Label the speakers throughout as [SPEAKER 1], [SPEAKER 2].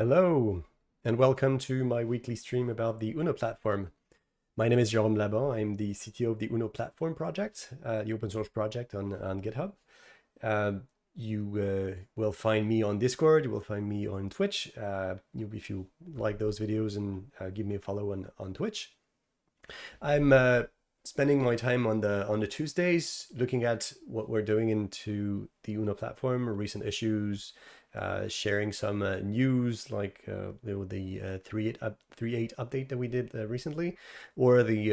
[SPEAKER 1] Hello, and welcome to my weekly stream about the Uno platform. My name is Jérôme Laban. I'm the CTO of the Uno platform project, the open source project on GitHub. You will find me on Discord. You will find me on Twitch. If you like those videos, and give me a follow on Twitch. I'm spending my time on the Tuesdays looking at what we're doing into the Uno platform, recent issues, sharing some news like the 3.8 update that we did recently, or the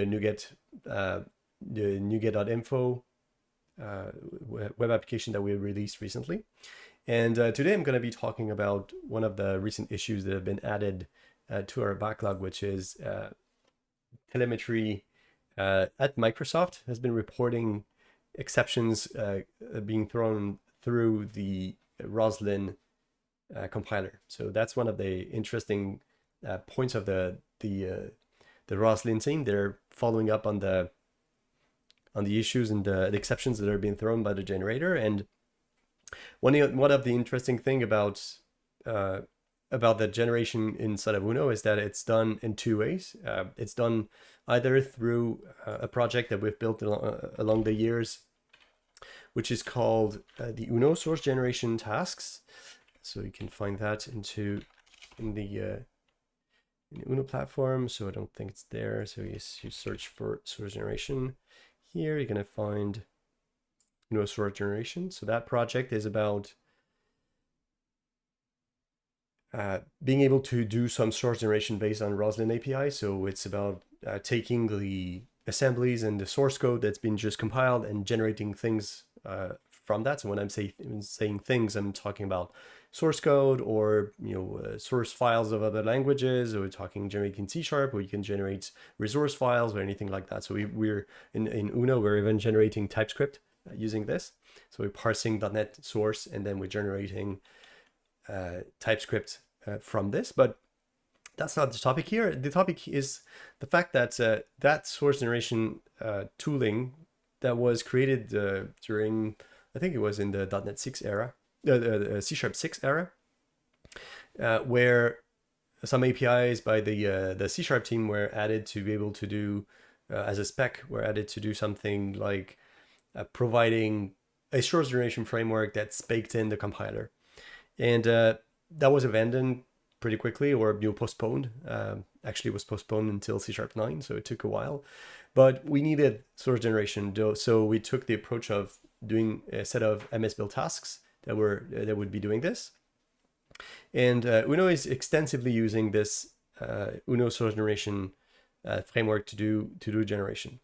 [SPEAKER 1] NuGet.info web application that we released recently. And today I'm going to be talking about one of the recent issues that have been added to our backlog, which is telemetry at Microsoft has been reporting exceptions being thrown through the Roslyn compiler. So that's one of the interesting points of the Roslyn team. They're following up on the issues and the exceptions that are being thrown by the generator. And one of the interesting thing about the generation inside of Uno is that it's done in two ways. It's done either through a project that we've built along the years, which is called the Uno SourceGeneration tasks. So you can find that in the Uno platform. So I don't think it's there. So you search for SourceGeneration. Here you're going to find Uno SourceGeneration. So that project is about being able to do some source generation based on Roslyn API. So it's about taking the assemblies and the source code that's been just compiled and generating things from that. So when I'm saying things, I'm talking about source code or source files of other languages, or we're talking generating C#, or you can generate resource files or anything like that. So we're in Uno, we're even generating TypeScript using this. So we're parsing .NET source, and then we're generating TypeScript from this. But that's not the topic here. The topic is the fact that that source generation tooling that was created during, I think it was in the .NET 6 era, C# 6 era, where some APIs by the C# team were added to be able to do, as a spec, were added to do something like providing a source generation framework that's baked in the compiler. And that was abandoned pretty quickly, or postponed. Actually, it was postponed until C# 9, so it took a while. But we needed source generation, so we took the approach of doing a set of MS-built tasks that would be doing this. And Uno is extensively using this Uno source generation framework to do generation.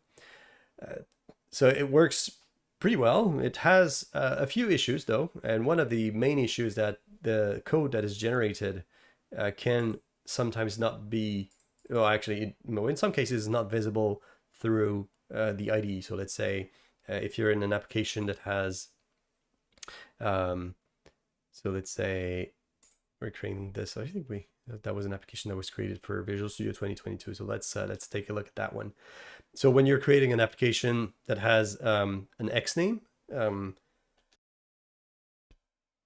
[SPEAKER 1] So it works pretty well. It has a few issues though, and one of the main issues is that the code that is generated can sometimes not be, in some cases, not visible through the IDE. So let's say if you're in an application that has, so let's say we're creating this. I think that was an application that was created for Visual Studio 2022. So let's take a look at that one. So when you're creating an application that has an X name, so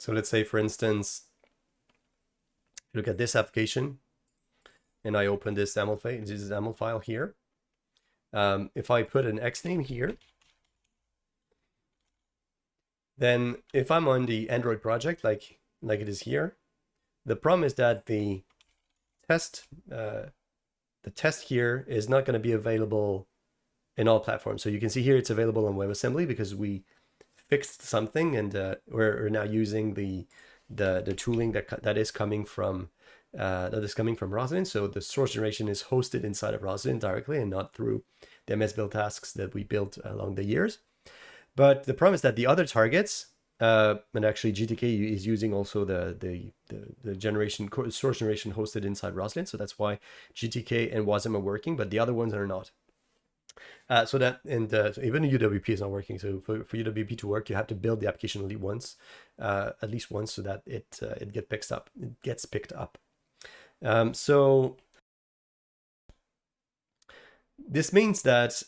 [SPEAKER 1] let's say, for instance, look at this application, and I open this XAML file here. If I put an X name here, then if I'm on the Android project, like it is here, the problem is that the test here is not going to be available in all platforms. So you can see here it's available on WebAssembly because we fixed something, and we're now using the tooling that is coming from Roslyn. So the source generation is hosted inside of Roslyn directly, and not through the MS-built tasks that we built along the years. But the problem is that the other targets, and actually GTK is using also the source generation hosted inside Roslyn. So that's why GTK and WASM are working, but the other ones are not. So even UWP is not working. So for UWP to work, you have to build the application at least once, so that it gets picked up. So this means that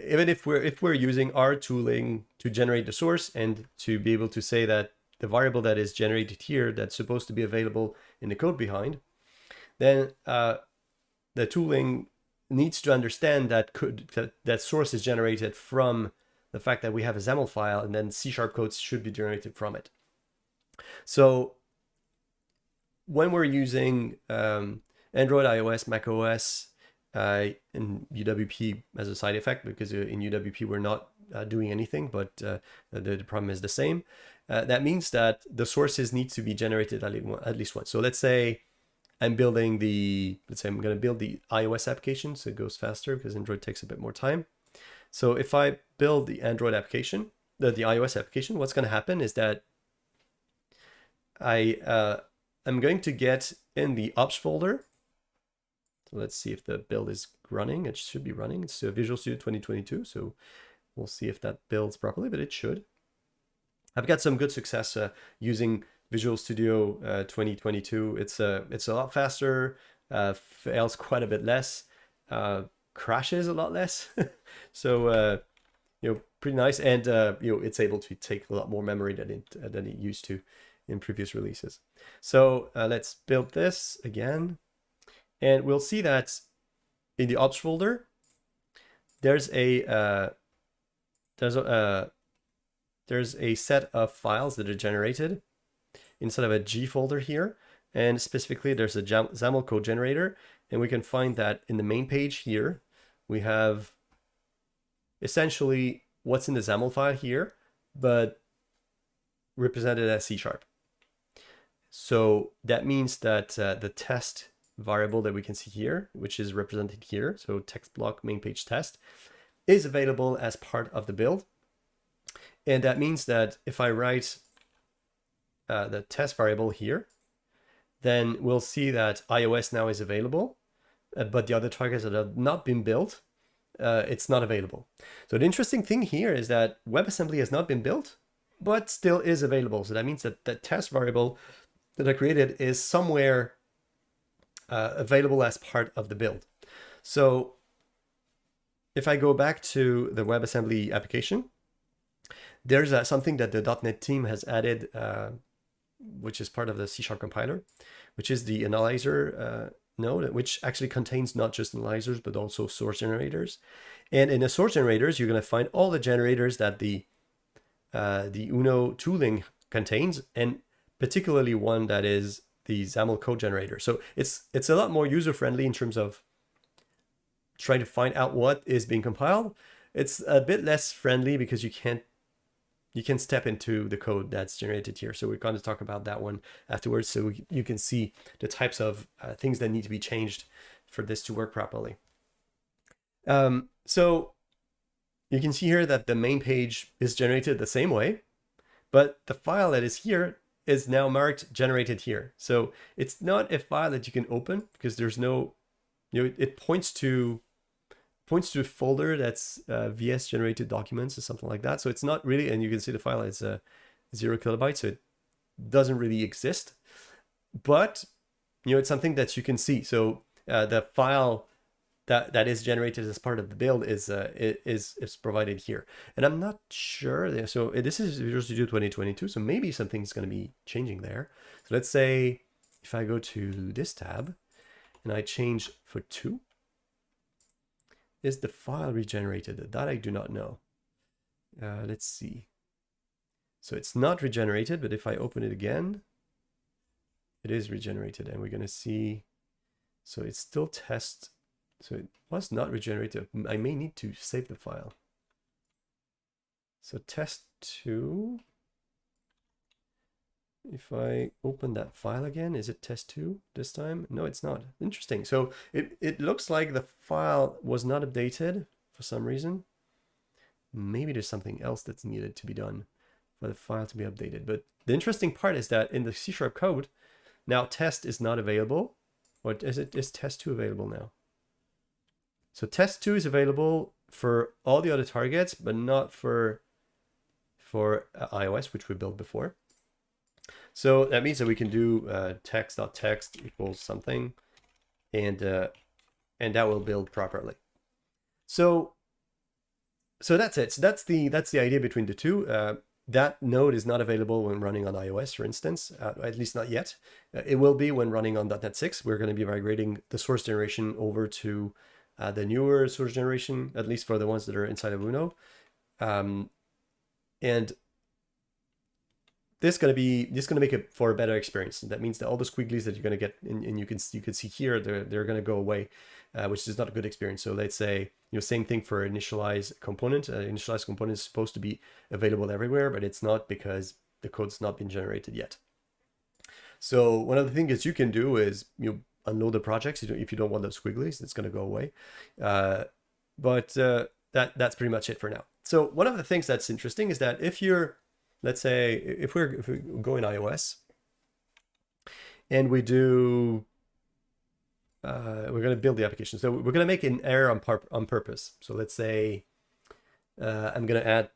[SPEAKER 1] even if we're using our tooling to generate the source and to be able to say that the variable that is generated here that's supposed to be available in the code behind, then the tooling needs to understand that that source is generated from the fact that we have a XAML file, and then C# codes should be generated from it. So when we're using Android, iOS, macOS, and UWP as a side effect, because in UWP we're not doing anything, but the problem is the same. That means that the sources need to be generated at least once. So let's say I'm building let's say I'm going to build the iOS application, so it goes faster because Android takes a bit more time. So if I build the Android application, the iOS application, what's going to happen is that I'm going to get in the ops folder. So let's see if the build is running. It should be running. It's Visual Studio 2022, so we'll see if that builds properly, but it should. I've got some good success using Visual Studio 2022. It's a lot faster, fails quite a bit less, crashes a lot less. So pretty nice, and it's able to take a lot more memory than it used to in previous releases. So let's build this again, and we'll see that in the ops folder there's a set of files that are generated inside of a G folder here, and specifically there's a XAML code generator, and we can find that in the main page here we have essentially what's in the XAML file here, but represented as C#. So that means that the test variable that we can see here, which is represented here, so text block main page test, is available as part of the build. And that means that if I write the test variable here, then we'll see that iOS now is available, but the other targets that have not been built, it's not available. So the interesting thing here is that WebAssembly has not been built, but still is available. So that means that the test variable that I created is somewhere available as part of the build. So if I go back to the WebAssembly application, there's something that the .NET team has added, which is part of the C# compiler, which is the analyzer node, which actually contains not just analyzers, but also source generators. And in the source generators, you're going to find all the generators that the UNO tooling contains, and particularly one that is the XAML code generator. So it's a lot more user-friendly in terms of trying to find out what is being compiled. It's a bit less friendly because you can step into the code that's generated here. So we're going to talk about that one afterwards, so you can see the types of things that need to be changed for this to work properly. So you can see here that the main page is generated the same way, but the file that is here is now marked generated here. So it's not a file that you can open because there's no, it points to a folder that's VS generated documents or something like that. So it's not really, and you can see the file is 0 kilobytes, so it doesn't really exist. But it's something that you can see. So the file that is generated as part of the build is provided here. And I'm not sure. So this is Visual Studio 2022, so maybe something's going to be changing there. So let's say if I go to this tab and I change for 2, is the file regenerated? That I do not know. Let's see. So it's not regenerated, but if I open it again, it is regenerated, and we're going to see. So it's still test. So it was not regenerated. I may need to save the file. So test 2. If I open that file again, is it test 2 this time? No, it's not. Interesting. So it looks like the file was not updated for some reason. Maybe there's something else that's needed to be done for the file to be updated. But the interesting part is that in the C# code, now test is not available. Or is test 2 available now? So test 2 is available for all the other targets, but not for iOS, which we built before. So that means that we can do text.text equals something, and that will build properly. So that's it. So that's the idea between the two. that node is not available when running on iOS, for instance, at least not yet. It will be when running on .NET 6. We're going to be migrating the source generation over to the newer source generation, at least for the ones that are inside of Uno. And this is going to make it for a better experience. That means that all the squigglies that you're going to get, and you can see here, they're going to go away, which is not a good experience. So let's say, same thing for initialize component. Initialize component is supposed to be available everywhere, but it's not because the code's not been generated yet. So one of the things that you can do is unload the projects. If you don't want those squigglies, it's going to go away. But that's pretty much it for now. So one of the things that's interesting is that if you're, let's say, if we go in iOS and we do, we're going to build the application. So we're going to make an error on purpose. So let's say I'm going to add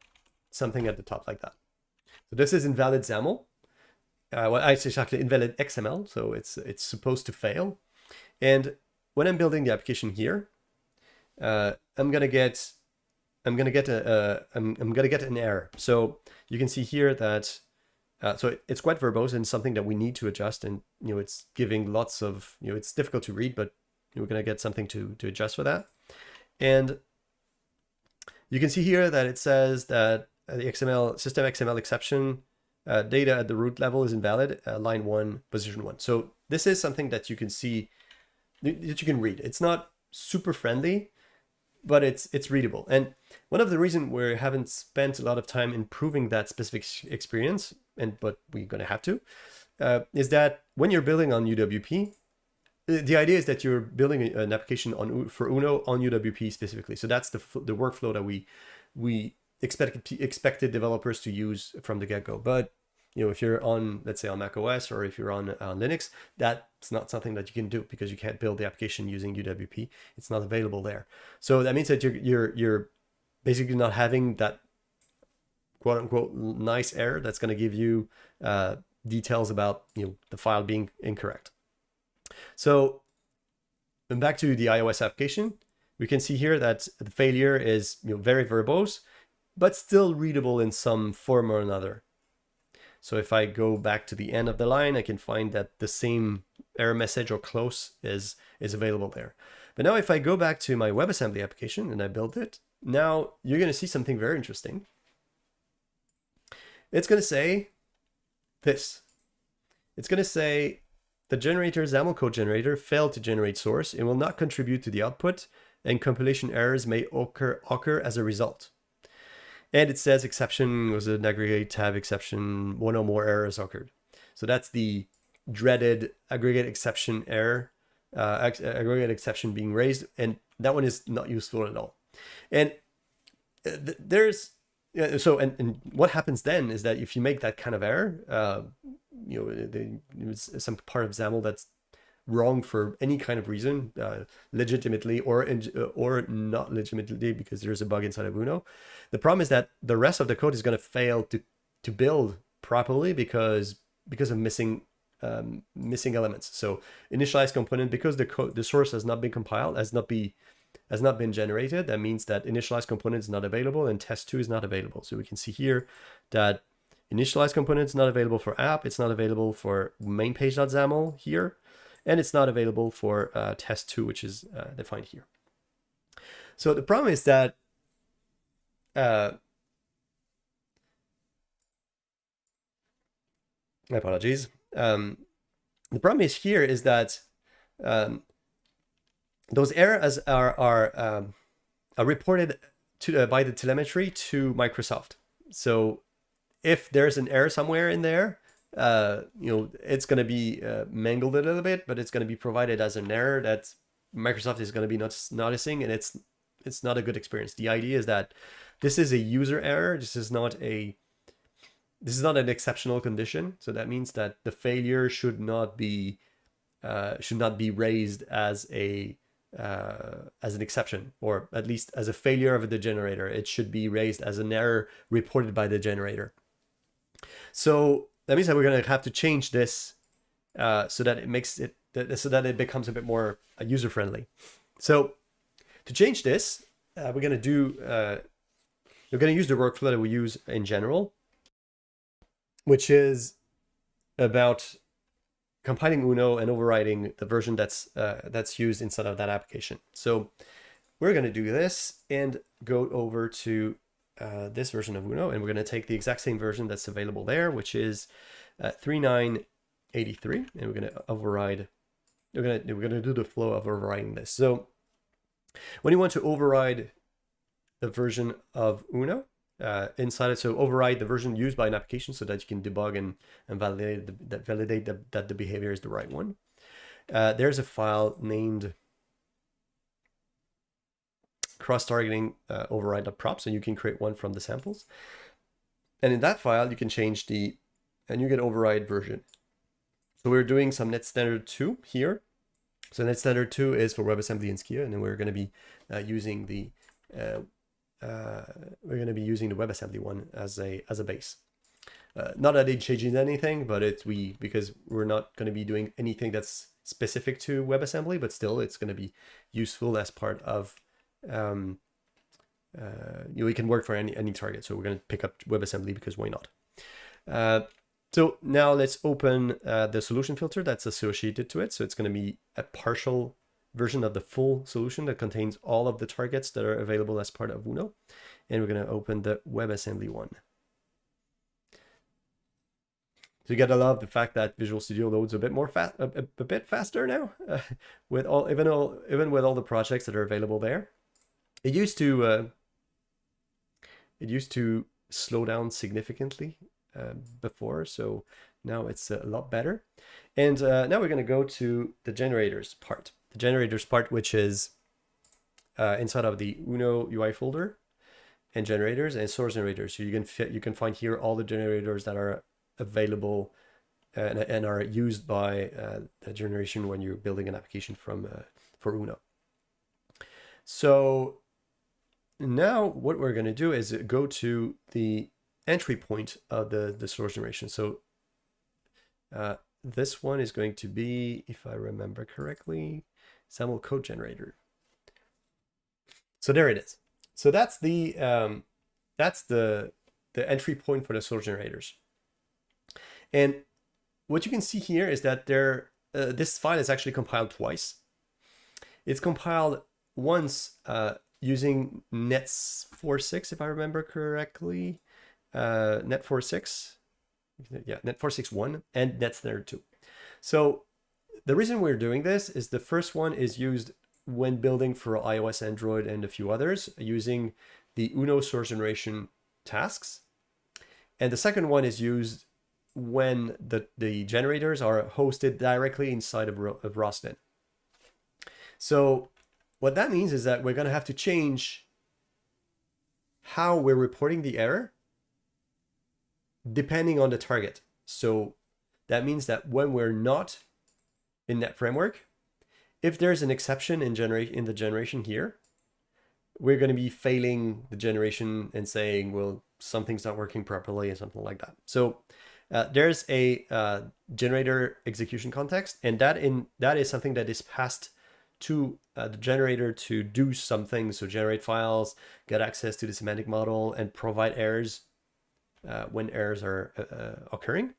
[SPEAKER 1] something at the top like that. So this is invalid Xaml. Well, it's actually invalid XML. So it's supposed to fail. And when I'm building the application here, I'm gonna get an error. So you can see here that so it's quite verbose and something that we need to adjust. And it's giving lots of it's difficult to read, but we're gonna get something to adjust for that. And you can see here that it says that the XML system XML exception data at the root level is invalid. Line 1, position 1. So this is something that you can see, that you can read. It's not super friendly, but it's readable. And one of the reasons we haven't spent a lot of time improving that specific experience, but we're going to have to, is that when you're building on UWP, the idea is that you're building an application for Uno on UWP specifically. So that's the workflow that we expected developers to use from the get-go. But if you're on, let's say, on Mac OS, or if you're on Linux, that's not something that you can do because you can't build the application using UWP. It's not available there. So that means that you're basically not having that quote unquote nice error that's going to give you details about the file being incorrect. So back to the iOS application, we can see here that the failure is very verbose, but still readable in some form or another. So if I go back to the end of the line, I can find that the same error message or close is available there. But now if I go back to my WebAssembly application and I build it, now you're going to see something very interesting. It's going to say this. It's going to say the generator XAML code generator failed to generate source. It will not contribute to the output, and compilation errors may occur as a result. And it says exception was an aggregate tab exception, one or more errors occurred. So that's the dreaded aggregate exception error, aggregate exception being raised, and that one is not useful at all. And there's, so what happens then is that if you make that kind of error, it's some part of XAML that's wrong for any kind of reason, legitimately or not legitimately because there's a bug inside of Uno. The problem is that the rest of the code is going to fail to build properly because of missing elements. So initialize component, because the source has not been compiled, has not been generated. That means that initialize component is not available and test2 is not available. So we can see here that initialize component is not available for app. It's not available for main page.xaml here. And it's not available for test2, which is defined here. So the problem is that my apologies. The problem is here is that those errors are reported by the telemetry to Microsoft. So if there's an error somewhere in there, it's going to be mangled a little bit, but it's going to be provided as an error that Microsoft is going to be noticing, and it's not a good experience. The idea is that this is a user error. This is not an exceptional condition. So that means that the failure should not be raised as an exception, or at least as a failure of the generator. It should be raised as an error reported by the generator. So that means that we're going to have to change this so that it becomes a bit more user friendly. So to change this, we're going to use the workflow that we use in general. which is about compiling Uno and overriding the version that's used inside of that application. So we're going to do this and go over to this version of Uno, and we're going to take the exact same version that's available there, which is 3983, and we're going to override. We're going to do the flow of overriding this. So when you want to override the version of Uno inside it, so override the version used by an application so that you can debug and validate that the behavior is the right one. There's a file named cross-targeting override.prop, so you can create one from the samples. And in that file, you can change the NuGet override version. So we're doing some net standard 2 here. So net standard 2 is for WebAssembly and Skia, and then we're going to be using the WebAssembly one as a base. Not that it changes anything, but because we're not going to be doing anything that's specific to WebAssembly, but still it's going to be useful as part of we can work for any target. So we're going to pick up WebAssembly because why not? So now let's open the solution filter that's associated to it. So it's going to be a partial version of the full solution that contains all of the targets that are available as part of Uno. And we're going to open the WebAssembly one. So you gotta love the fact that Visual Studio loads a bit more a bit faster now, with even with all the projects that are available there. It used to slow down significantly before, so now it's a lot better. And now we're gonna go to the generators part. The generators part, which is inside of the Uno UI folder, and generators and source generators. So you can find here all the generators that are available and are used by the generation when you're building an application for Uno. So now what we're going to do is go to the entry point of the source generation. So this one is going to be, if I remember correctly, Xaml code generator. So there it is. So that's the entry point for the source generators. And what you can see here is that this file is actually compiled twice. It's compiled once using net46, if I remember correctly, net46, yeah, net461 and net standard 2. So the reason we're doing this is the first one is used when building for iOS, Android, and a few others using the Uno source generation tasks. And the second one is used when the generators are hosted directly inside of Roslyn. So what that means is that we're going to have to change how we're reporting the error depending on the target. So that means that when we're not in that framework, if there's an exception in the generation here, we're going to be failing the generation and saying, well, something's not working properly or something like that. So there's a generator execution context, and that is something that is passed to the generator to do something. So generate files, get access to the semantic model, and provide errors when errors are occurring.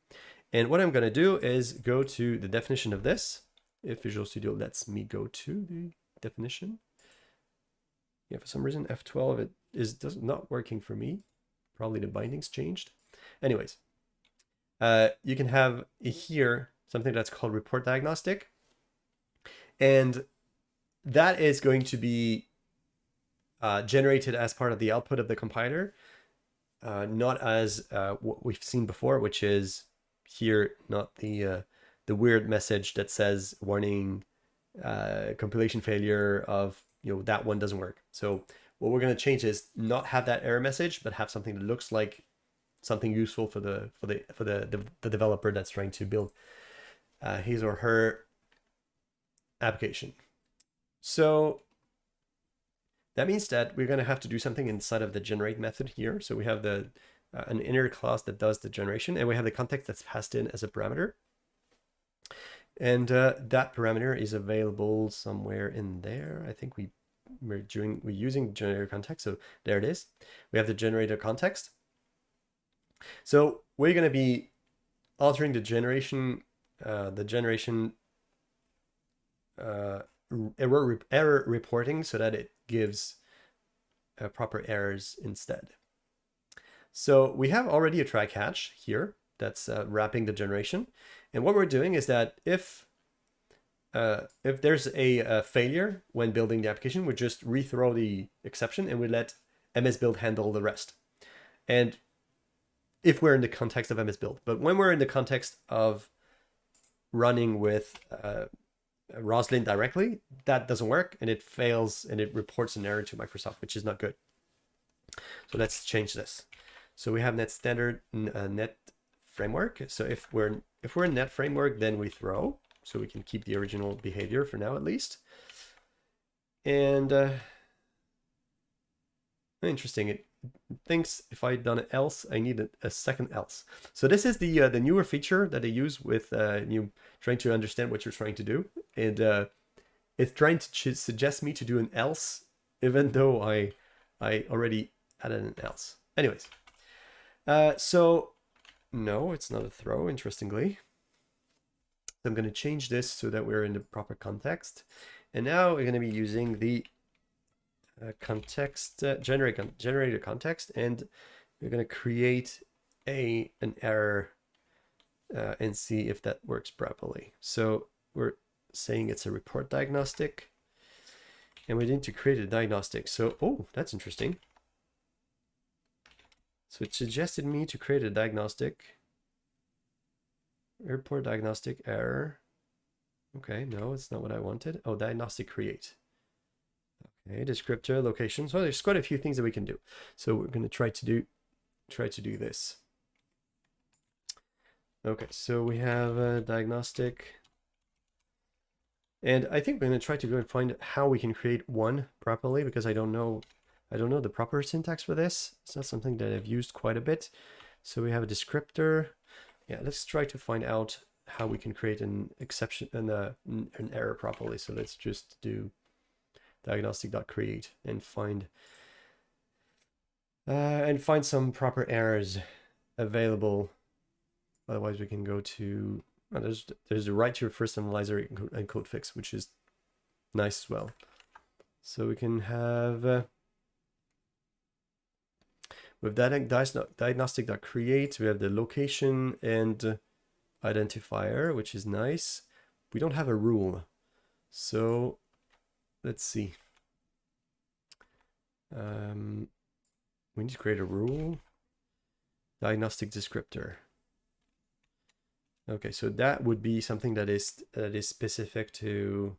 [SPEAKER 1] And what I'm going to do is go to the definition of this. If Visual Studio lets me go to the definition. Yeah, for some reason F12 it is not working for me. Probably the bindings changed. Anyways, you can have here something that's called report diagnostic, and that is going to be generated as part of the output of the compiler, not as what we've seen before, which is here not the weird message that says warning compilation failure of that one doesn't work. So what we're going to change is not have that error message, but have something that looks like something useful for the developer that's trying to build his or her application. So that means that we're going to have to do something inside of the generate method here. So we have an inner class that does the generation, and we have the context that's passed in as a parameter. And that parameter is available somewhere in there. I think we're using generator context. So there it is. We have the generator context. So we're going to be altering the generation error reporting so that it gives proper errors instead. So we have already a try catch here that's wrapping the generation. And what we're doing is that if there's a failure when building the application, we just rethrow the exception and we let MS-Build handle the rest. And if we're in the context of MS-Build, but when we're in the context of running with Roslyn directly, that doesn't work and it fails and it reports an error to Microsoft, which is not good. So let's change this. So we have net standard net framework. So if we're in net framework, then we throw, so we can keep the original behavior for now at least. And interesting, it thinks if I'd done it else, I need a second else. So this is the newer feature that they use with you trying to understand what you're trying to do, and it's trying to suggest me to do an else, even though I already added an else. Anyways, so no, it's not a throw. Interestingly, I'm going to change this so that we're in the proper context, and now we're going to be using the context generator context, and we're going to create an error and see if that works properly. So we're saying it's a report diagnostic, and we need to create a diagnostic. So oh, that's interesting. So it suggested me to create a diagnostic report diagnostic error. Okay, no, it's not what I wanted. Oh, diagnostic create. Okay, descriptor, location. So there's quite a few things that we can do. So we're going to try to do this. Okay, so we have a diagnostic, and I think we're going to try to go and find how we can create one properly, because I don't know the proper syntax for this. It's not something that I've used quite a bit. So we have a descriptor. Yeah, let's try to find out how we can create an exception and an error properly. So let's just do diagnostic.create and find some proper errors available. Otherwise, we can go to there's the right to your first analyzer and code fix, which is nice as well. So we can have with diagnostic.create, we have the location and identifier, which is nice. We don't have a rule, so let's see. We need to create a rule. Diagnostic descriptor. Okay, so that would be something that is specific to.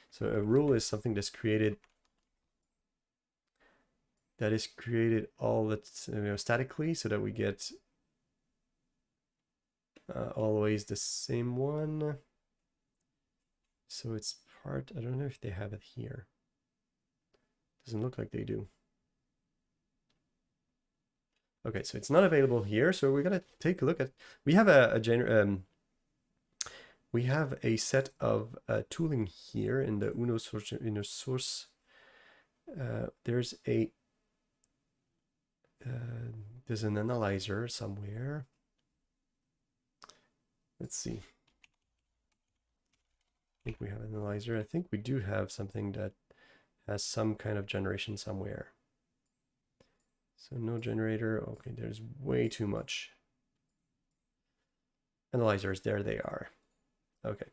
[SPEAKER 1] So a rule is something that's created. That is created all statically, so that we get always the same one. So it's part. I don't know if they have it here. Doesn't look like they do. Okay, so it's not available here. So we're gonna take a look at. We have we have a set of tooling here in the Uno source. There's an analyzer somewhere. Let's see. I think we have an analyzer. I think we do have something that has some kind of generation somewhere. So no generator. Okay, there's way too much. Analyzers, there they are. Okay,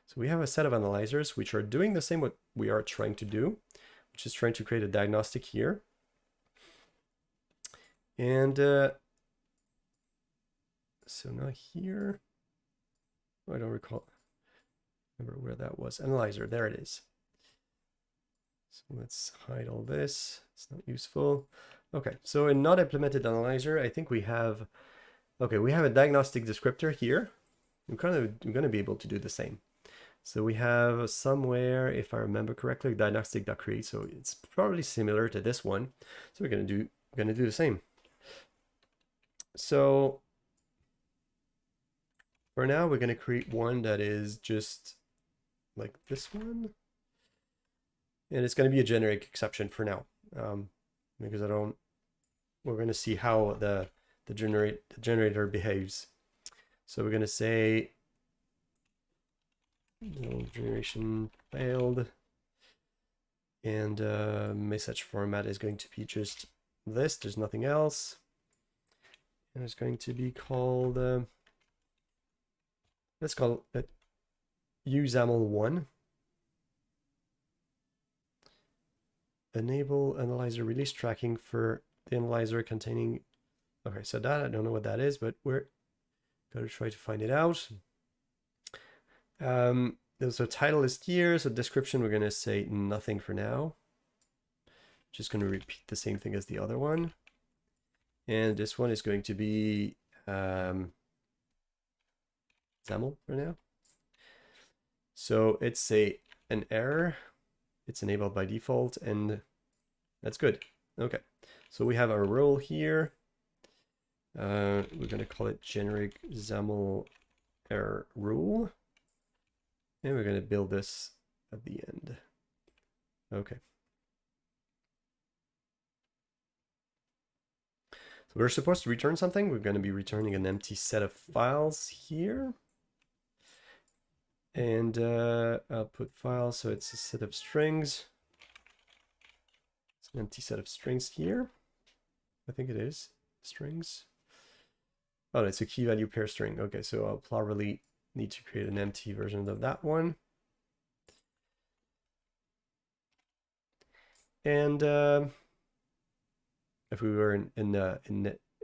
[SPEAKER 1] so we have a set of analyzers which are doing the same what we are trying to do, which is trying to create a diagnostic here. And so now here, I don't remember where that was. Analyzer, there it is. So let's hide all this. It's not useful. Okay, so in not implemented analyzer, I think we have, okay, we have a diagnostic descriptor here. We're going to be able to do the same. So we have somewhere, if I remember correctly, diagnostic.create. So it's probably similar to this one. So we're going to do the same. So for now, we're going to create one that is just like this one. And it's going to be a generic exception for now, because we're going to see how the generator behaves. So we're going to say no generation failed. And message format is going to be just this. There's nothing else. And it's going to be called, let's call it UXaml1. Enable analyzer release tracking for the analyzer containing, okay, so that, I don't know what that is, but we're going to try to find it out. So title is here, so description, we're going to say nothing for now. Just going to repeat the same thing as the other one. And this one is going to be XAML for now. So it's an error. It's enabled by default, and that's good. Okay, so we have our role here. We're going to call it generic XAML error rule. And we're going to build this at the end. Okay. So we're supposed to return something. We're going to be returning an empty set of files here. And output file, so it's a set of strings. It's an empty set of strings here. I think it is strings. Oh, it's a key value pair string. Okay, so I'll probably need to create an empty version of that one. And if we were in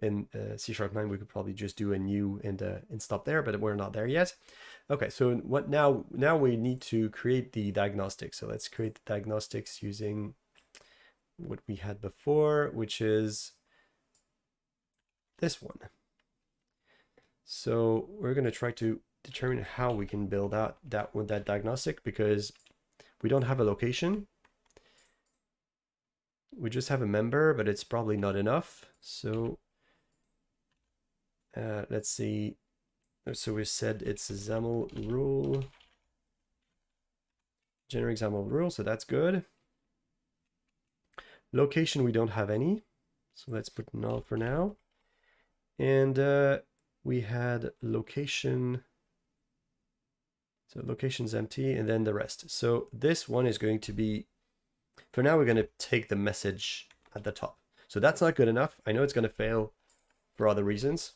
[SPEAKER 1] C#9, we could probably just do a new and stop there, but we're not there yet. Okay, so what now we need to create the diagnostics. So let's create the diagnostics using what we had before, which is this one. So we're going to try to determine how we can build out that diagnostic, because we don't have a location. We just have a member, but it's probably not enough. So let's see. So we said it's a XAML rule, generic XAML rule, so that's good. Location, we don't have any, so let's put null for now. And we had location, so location's empty, and then the rest. So this one is going to be, for now, we're going to take the message at the top. So that's not good enough. I know it's going to fail for other reasons,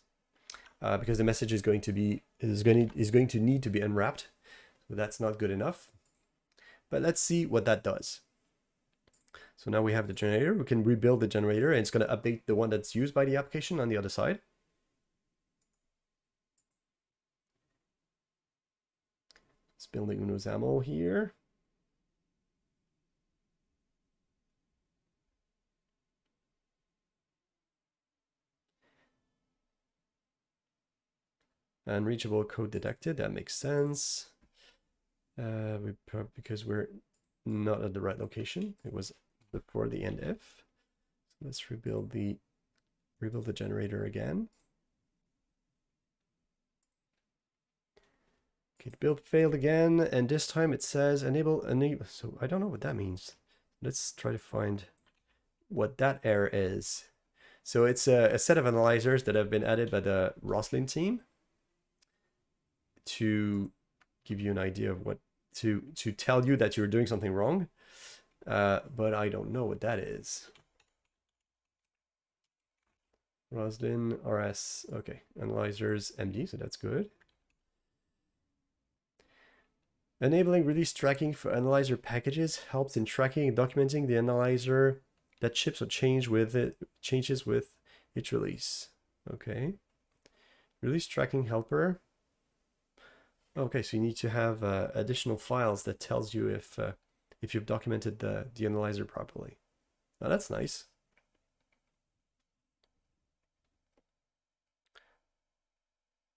[SPEAKER 1] because the message is going to need to be unwrapped. So that's not good enough. But let's see what that does. So now we have the generator. We can rebuild the generator, and it's going to update the one that's used by the application on the other side. It's building new XAML here. Unreachable code detected, that makes sense. Because we're not at the right location. It was before the end if. So let's rebuild the generator again. Okay, the build failed again, and this time it says enable. So I don't know what that means. Let's try to find what that error is. So it's a set of analyzers that have been added by the Roslyn team to give you an idea of what to tell you that you're doing something wrong, but I don't know what that is. Roslyn RS, okay, analyzers MD, so that's good. Enabling release tracking for analyzer packages helps in tracking and documenting the analyzer that ships or changes with each release. Okay. Release tracking helper. Okay, so you need to have additional files that tells you if you've documented the analyzer properly. Now that's nice.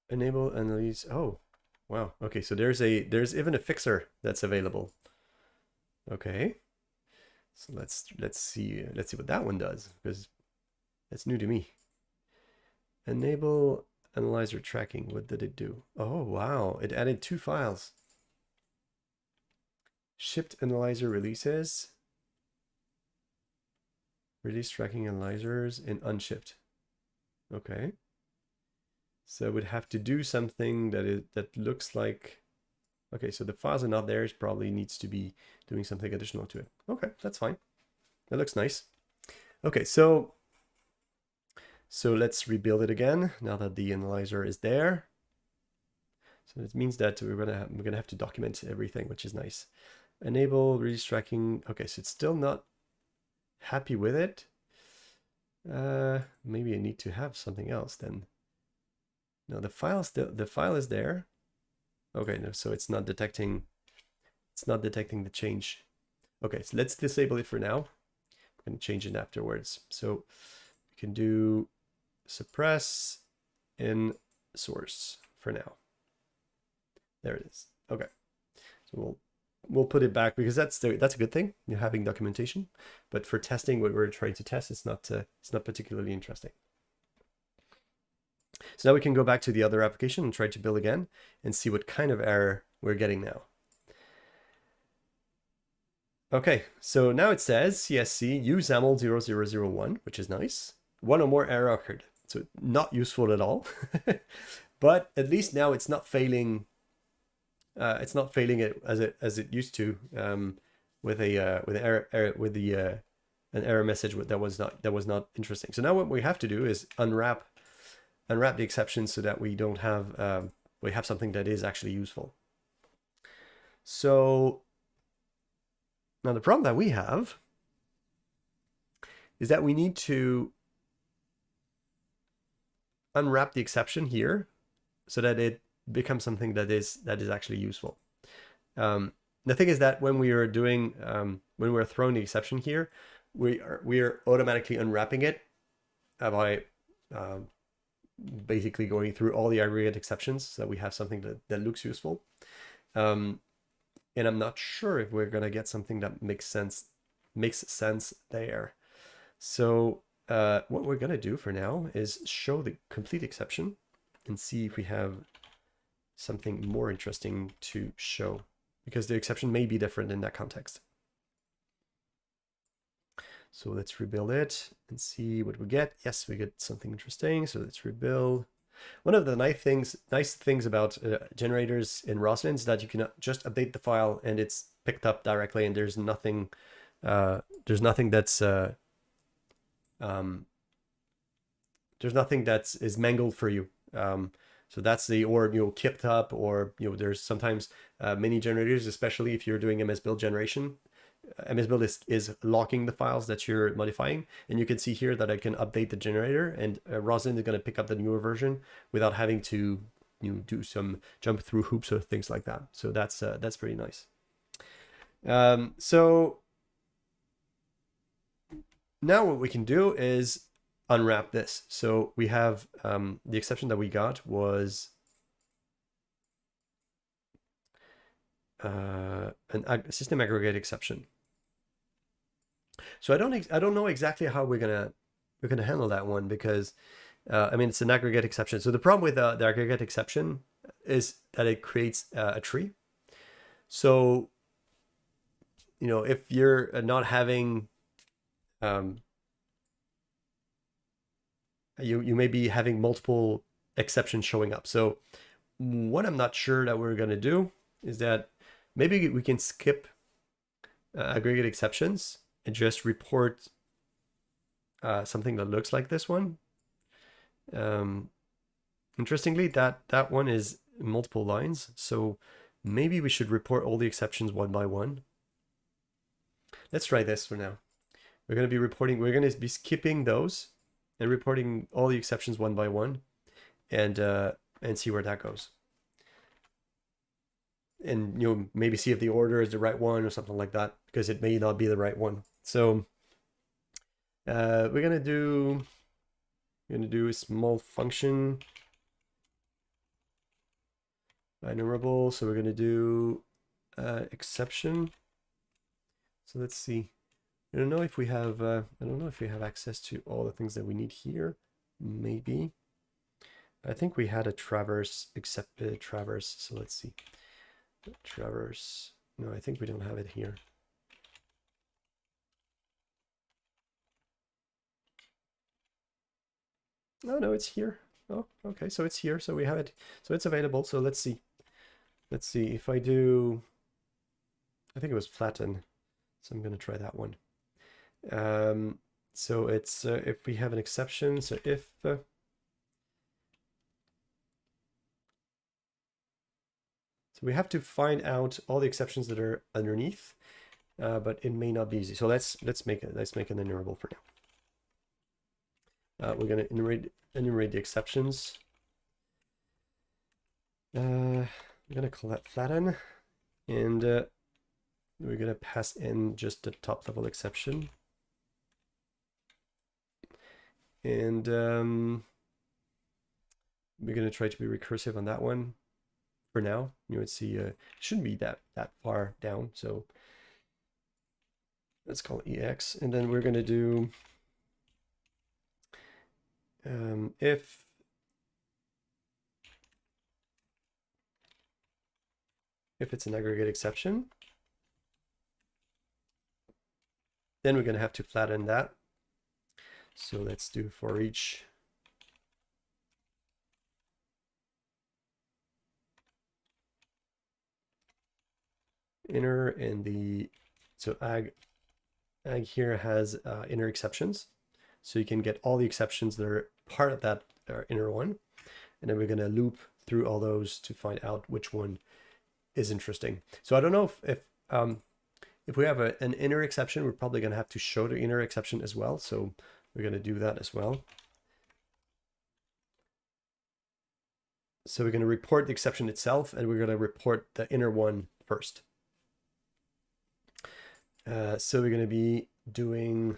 [SPEAKER 1] Enable analyze. Oh, wow. Okay, so there's even a fixer that's available. Okay. So let's see what that one does, because that's new to me. Enable analyzer tracking. What did it do? Oh, wow. It added 2 files. Shipped analyzer releases. Release tracking analyzers and unshipped. Okay. So we'd have to do something that looks like, okay, so the files are not there. It probably needs to be doing something additional to it. Okay, that's fine. That looks nice. Okay, so let's rebuild it again now that the analyzer is there. So it means that we're gonna have to document everything, which is nice. Enable release tracking. Okay, so it's still not happy with it. Maybe I need to have something else then. No, the file is there. Okay, no, so it's not detecting the change. Okay, so let's disable it for now. I'm gonna change it afterwards. So we can do suppress in source for now. There it is. Okay, so we'll put it back because that's a good thing. You're having documentation, but for testing what we're trying to test, it's not particularly interesting. So now we can go back to the other application and try to build again and see what kind of error we're getting now. Okay, so now it says CSC use Xaml 0001, which is nice. One or more error occurred. So not useful at all, but at least now it's not failing. It's not failing it as it used to with an error message that was not interesting. So now what we have to do is unwrap the exceptions so that we don't have we have something that is actually useful. So now the problem that we have is that we need to unwrap the exception here so that it becomes something that is actually useful. The thing is that when we are doing when we're throwing the exception here, we are automatically unwrapping it by basically going through all the aggregate exceptions so that we have something that looks useful. And I'm not sure if we're gonna get something that makes sense there. So what we're gonna do for now is show the complete exception and see if we have something more interesting to show, because the exception may be different in that context. So let's rebuild it and see what we get. Yes, we get something interesting. So let's rebuild. One of the nice things about generators in Roslyn is that you can just update the file and it's picked up directly, and there's nothing that's is mangled for you. So that's kept up, or there's sometimes many generators, especially if you're doing MS Build generation. MS Build is locking the files that you're modifying, and you can see here that I can update the generator, and Roslyn is going to pick up the newer version without having to do some jump through hoops or things like that. So that's pretty nice. So now what we can do is unwrap this. So we have the exception that we got was a system aggregate exception. So I don't know exactly how we're gonna handle that one, because I mean, it's an aggregate exception. So the problem with the aggregate exception is that it creates a tree. So if you're not having you may be having multiple exceptions showing up. So what I'm not sure that we're gonna do is that maybe we can skip aggregate exceptions and just report something that looks like this one. Interestingly, that one is multiple lines, so maybe we should report all the exceptions one by one. Let's try this for now. We're going to be skipping those and reporting all the exceptions one by one, and see where that goes. And maybe see if the order is the right one or something like that, because it may not be the right one. So we're gonna do a small function enumerable. So we're gonna do exception. So let's see. I don't know if we have access to all the things that we need here. Maybe. I think we had a traverse accepted traverse. So let's see. Traverse. No, I think we don't have it here. Oh no, it's here. Oh, okay, so it's here, so we have it, so it's available. So let's see. Let's see if I do, I think it was flatten. So I'm going to try that one. So it's if we have an exception, so if so we have to find out all the exceptions that are underneath, but it may not be easy. So let's make an enumerable for now. We're going to enumerate the exceptions. I'm going to call that flatten, and we're going to pass in just the top level exception. And we're going to try to be recursive on that one for now. You would see shouldn't be that far down. So let's call it EX. And then we're going to do if it's an aggregate exception, then we're going to have to flatten that. So let's do for each inner, and the so ag here has inner exceptions, so you can get all the exceptions that are part of that inner one, and then we're going to loop through all those to find out which one is interesting. So I don't know if we have an inner exception, we're probably going to have to show the inner exception as well. So we're going to do that as well. So we're going to report the exception itself, and we're going to report the inner one first. So we're going to be doing,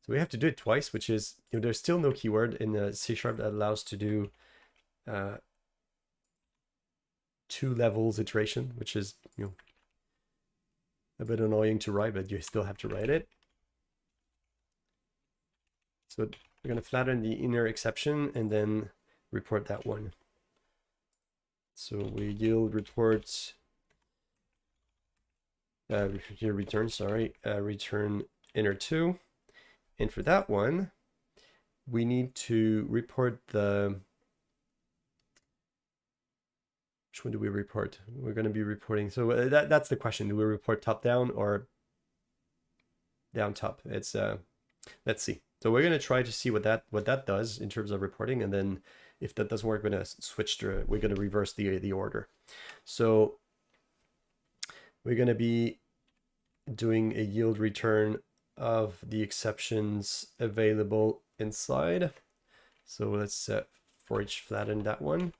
[SPEAKER 1] so we have to do it twice, which is, there's still no keyword in the C# that allows to do 2 levels iteration, which is, a bit annoying to write, but you still have to write it. So we're going to flatten the inner exception and then report that one. So we yield reports return inner 2, and for that one we need to report the, which one do we report? We're going to be reporting, so that's the question, do we report top down or down top? It's let's see. So we're going to try to see what that does in terms of reporting, and then if that doesn't work, we're going to switch to, we're going to reverse the order. So we're going to be doing a yield return of the exceptions available inside. So let's for each flatten that one.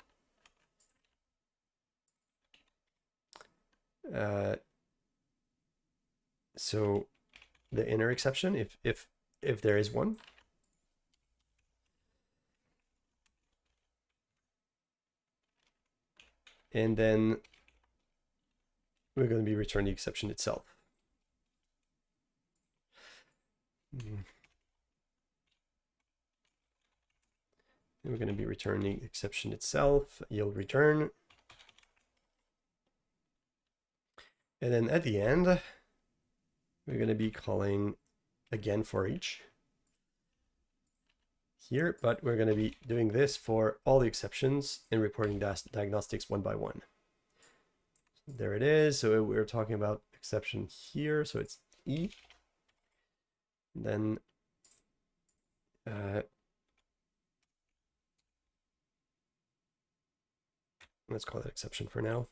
[SPEAKER 1] So the inner exception, if there is one. And then we're going to be returning the exception itself. And we're going to be returning the exception itself, yield return. And then at the end, we're going to be calling again for each here, but we're going to be doing this for all the exceptions and reporting diagnostics one by one. There it is. So we're talking about exception here. So it's E. Then let's call that exception for now.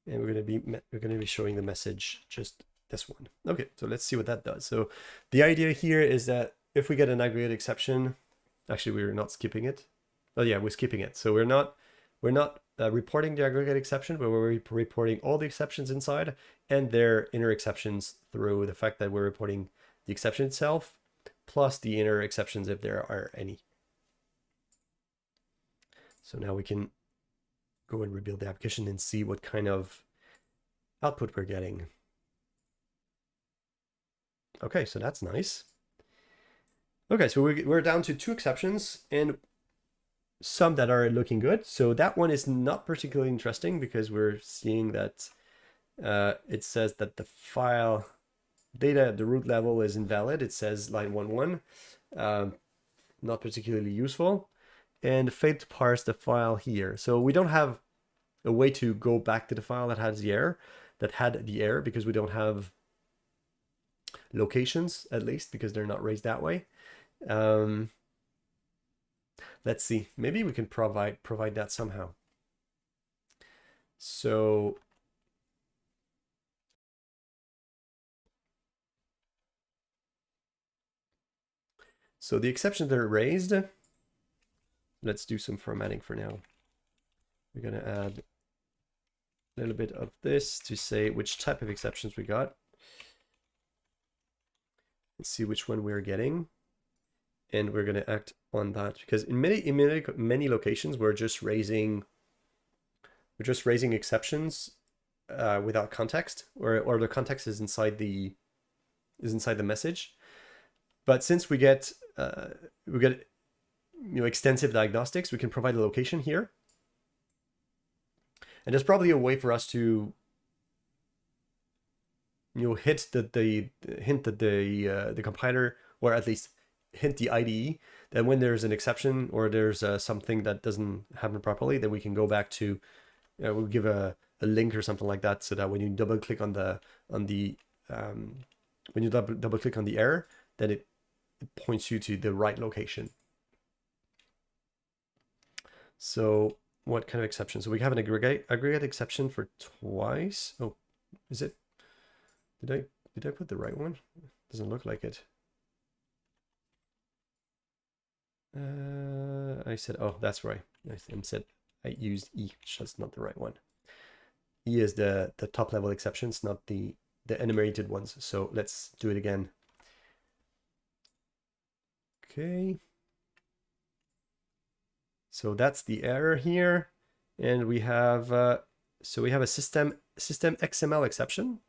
[SPEAKER 1] And we're going to be showing the message, just this one. Okay, so let's see what that does. So the idea here is that if we get an aggregate exception, actually we're not skipping it. Oh yeah, we're skipping it. So we're not reporting the aggregate exception, but we're reporting all the exceptions inside and their inner exceptions through the fact that we're reporting the exception itself plus the inner exceptions if there are any. So now we can go and rebuild the application and see what kind of output we're getting. Okay, so that's nice. Okay, so we're down to 2 exceptions and some that are looking good. So that one is not particularly interesting because we're seeing that it says that the file data at the root level is invalid. It says line 11. not particularly useful. And failed to parse the file here. So we don't have a way to go back to the file that had the error, because we don't have locations, at least, because they're not raised that way. Let's see, maybe we can provide that somehow. So the exceptions that are raised, let's do some formatting for now. We're gonna add a little bit of this to say which type of exceptions we got. Let's see which one we're getting, and we're gonna act on that, because in many locations we're just raising exceptions without context, or the context is inside the message. But since we get extensive diagnostics, we can provide a location here, and there's probably a way for us to hint that the compiler, or at least hint the IDE, that when there's an exception or there's something that doesn't happen properly, then we can go back to we'll give a link or something like that, so that when you double click on the error, then it points you to the right location. So what kind of exception? So we have an aggregate exception for twice. Oh, is it? Did I put the right one? Doesn't look like it. I said, oh, that's right. I used E, which is not the right one. E is the top level exceptions, not the enumerated ones. So let's do it again. Okay. So that's the error here, and we have a system XML exception.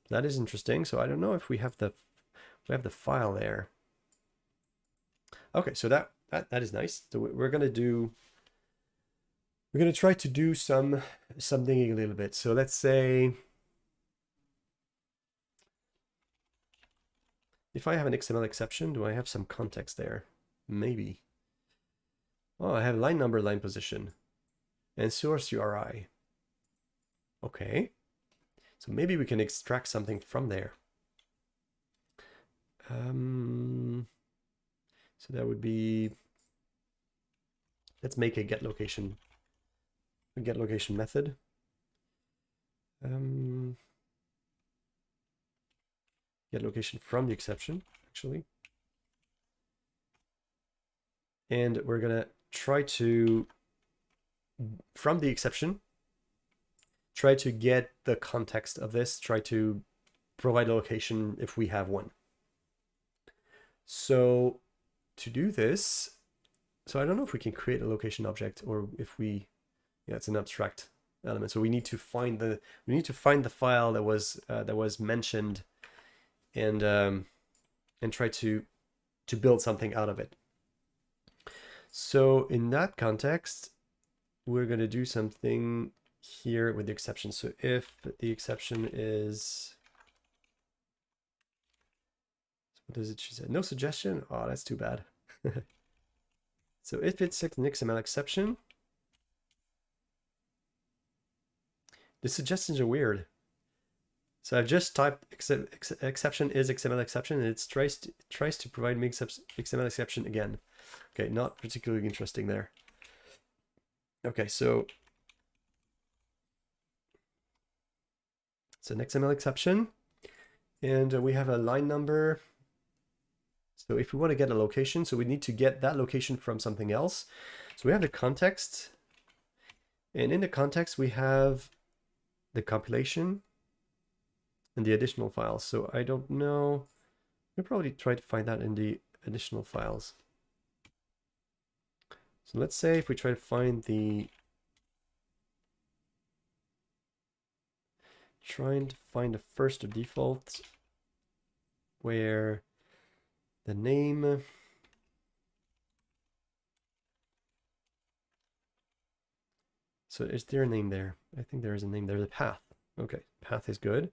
[SPEAKER 1] That is interesting. So I don't know if we have the file there. Okay, so that is nice. So we're gonna try to do some digging a little bit. So let's say if I have an XML exception, do I have some context there? Maybe. Oh, I have line number, line position, and source URI. Okay, so maybe we can extract something from there. So that would be, let's make a get location method. Get location from the exception, actually. And we're gonna try to, from the exception, try to get the context of this, try to provide a location if we have one. So to do this, so I don't know if we can create a location object, or if we, yeah, it's an abstract element. So we need to find the file that was mentioned, and try to build something out of it. So in that context, we're going to do something here with the exception. So if the exception is, what does it? She said no suggestion. Oh, that's too bad. So if it's an XML exception, the suggestions are weird. So I've just typed exception is XML exception, and it tries to provide me XML exception again. Okay, not particularly interesting there. Okay, so it's an XML exception, and we have a line number. So if we want to get a location, so we need to get that location from something else. So we have the context, and in the context we have the compilation and the additional files. So I don't know, we'll probably try to find that in the additional files. So let's say if we try to find the, trying to find the first of default, where the name, so is there a name there? I think there is a name there, the path. Okay, path is good.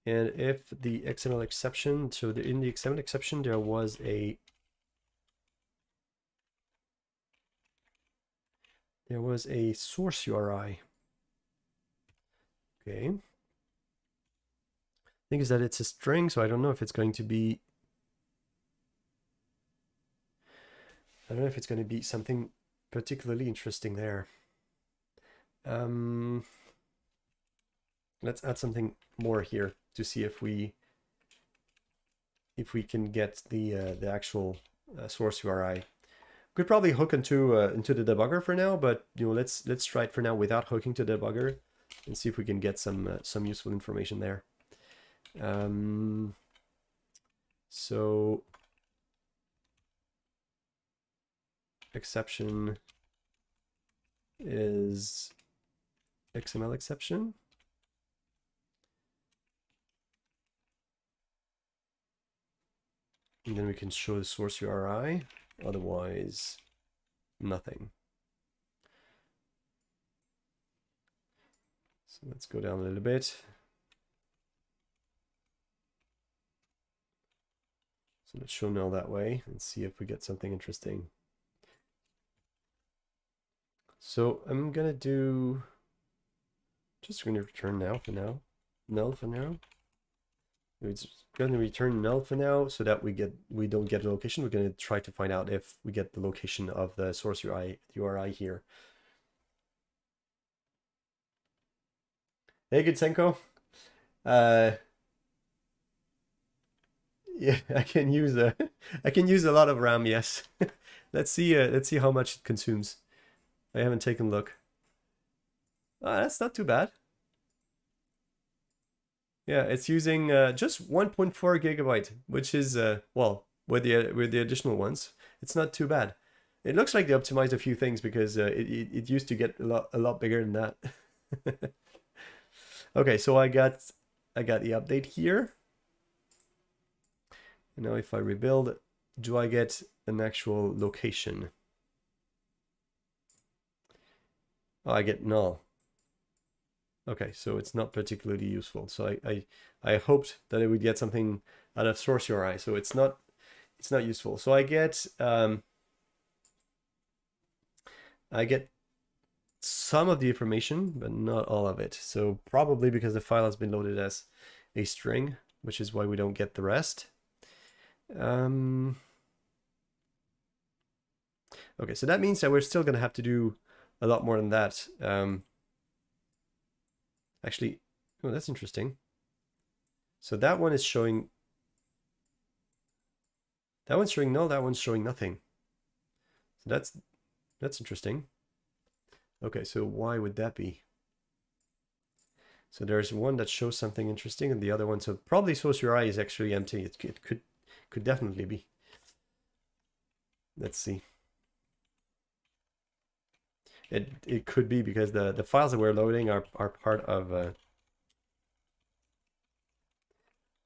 [SPEAKER 1] And if the XML exception, so in the XML exception there was a There was a source URI. Okay. Thing is that it's a string, so I don't know if it's going to be... I don't know if it's going to be something particularly interesting there. Let's add something more here to see if we can get the actual source URI. Could probably hook into the debugger for now, but let's try it for now without hooking to the debugger and see if we can get some useful information there. So exception is XML exception. And then we can show the source URI, otherwise nothing. So let's go down a little bit. So let's show null that way and see if we get something interesting. So I'm gonna do, just gonna return null for now. It's gonna return null for now so that we don't get the location. We're gonna try to find out if we get the location of the source URI here. Hey, good Senko. Yeah, I can use a lot of RAM. Yes. Let's see how much it consumes. I haven't taken a look. That's not too bad. Yeah, it's using just 1.4 gigabyte, which is well, with the additional ones, it's not too bad. It looks like they optimized a few things because it used to get a lot bigger than that. Okay, so I got the update here. And now if I rebuild, do I get an actual location? Oh, I get null. Okay, so it's not particularly useful. So I hoped that it would get something out of source URI. So it's not useful. So I get some of the information, but not all of it. So probably because the file has been loaded as a string, which is why we don't get the rest. Okay, so that means that we're still gonna have to do a lot more than that. Actually, oh, that's interesting. So that one is showing, that one's showing null, that one's showing nothing. So that's interesting. Okay, so why would that be? So there's one that shows something interesting and the other one, so probably source URI is actually empty. It could definitely be. Let's see. It could be because the files that we're loading are part of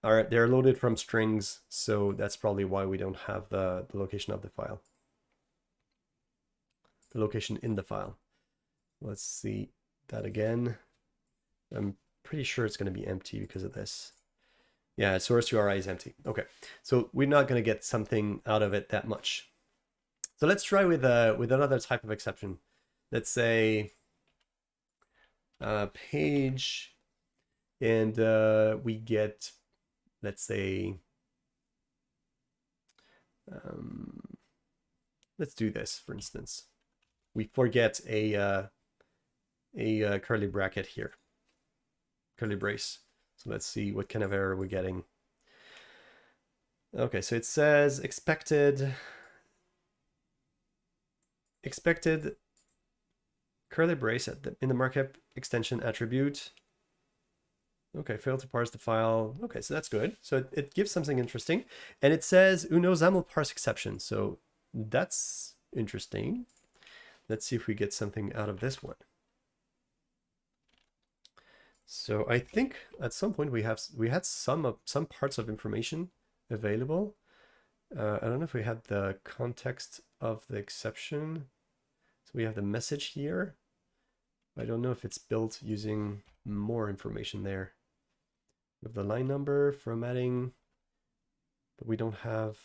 [SPEAKER 1] they're loaded from strings, so that's probably why we don't have the location of the file. The location in the file. Let's see that again. I'm pretty sure it's going to be empty because of this. Yeah, source URI is empty. Okay, so we're not going to get something out of it that much. So let's try with another type of exception. Let's say page, and we get, let's say, let's do this, for instance. We forget a curly bracket here, curly brace. So let's see what kind of error we're getting. Okay, so it says expected curly brace in the markup extension attribute. Okay, failed to parse the file. Okay, so that's good. So it gives something interesting. And it says uno Xaml parse exception. So that's interesting. Let's see if we get something out of this one. So I think at some point we had some parts of information available. I don't know if we had the context of the exception. So we have the message here. I don't know if it's built using more information there. We have the line number, formatting, but we don't have.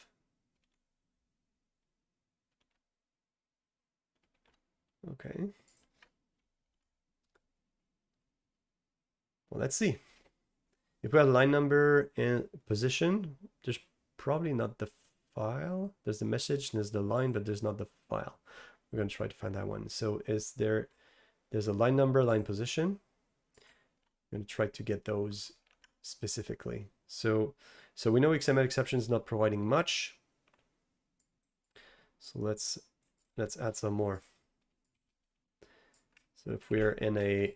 [SPEAKER 1] Okay. Well, let's see. If we have line number and position, there's probably not the file. There's the message and there's the line, but there's not the file. We're going to try to find that one. So there's a line number, line position. I'm going to try to get those specifically. So we know XML exception is not providing much. So let's add some more. So if we're in a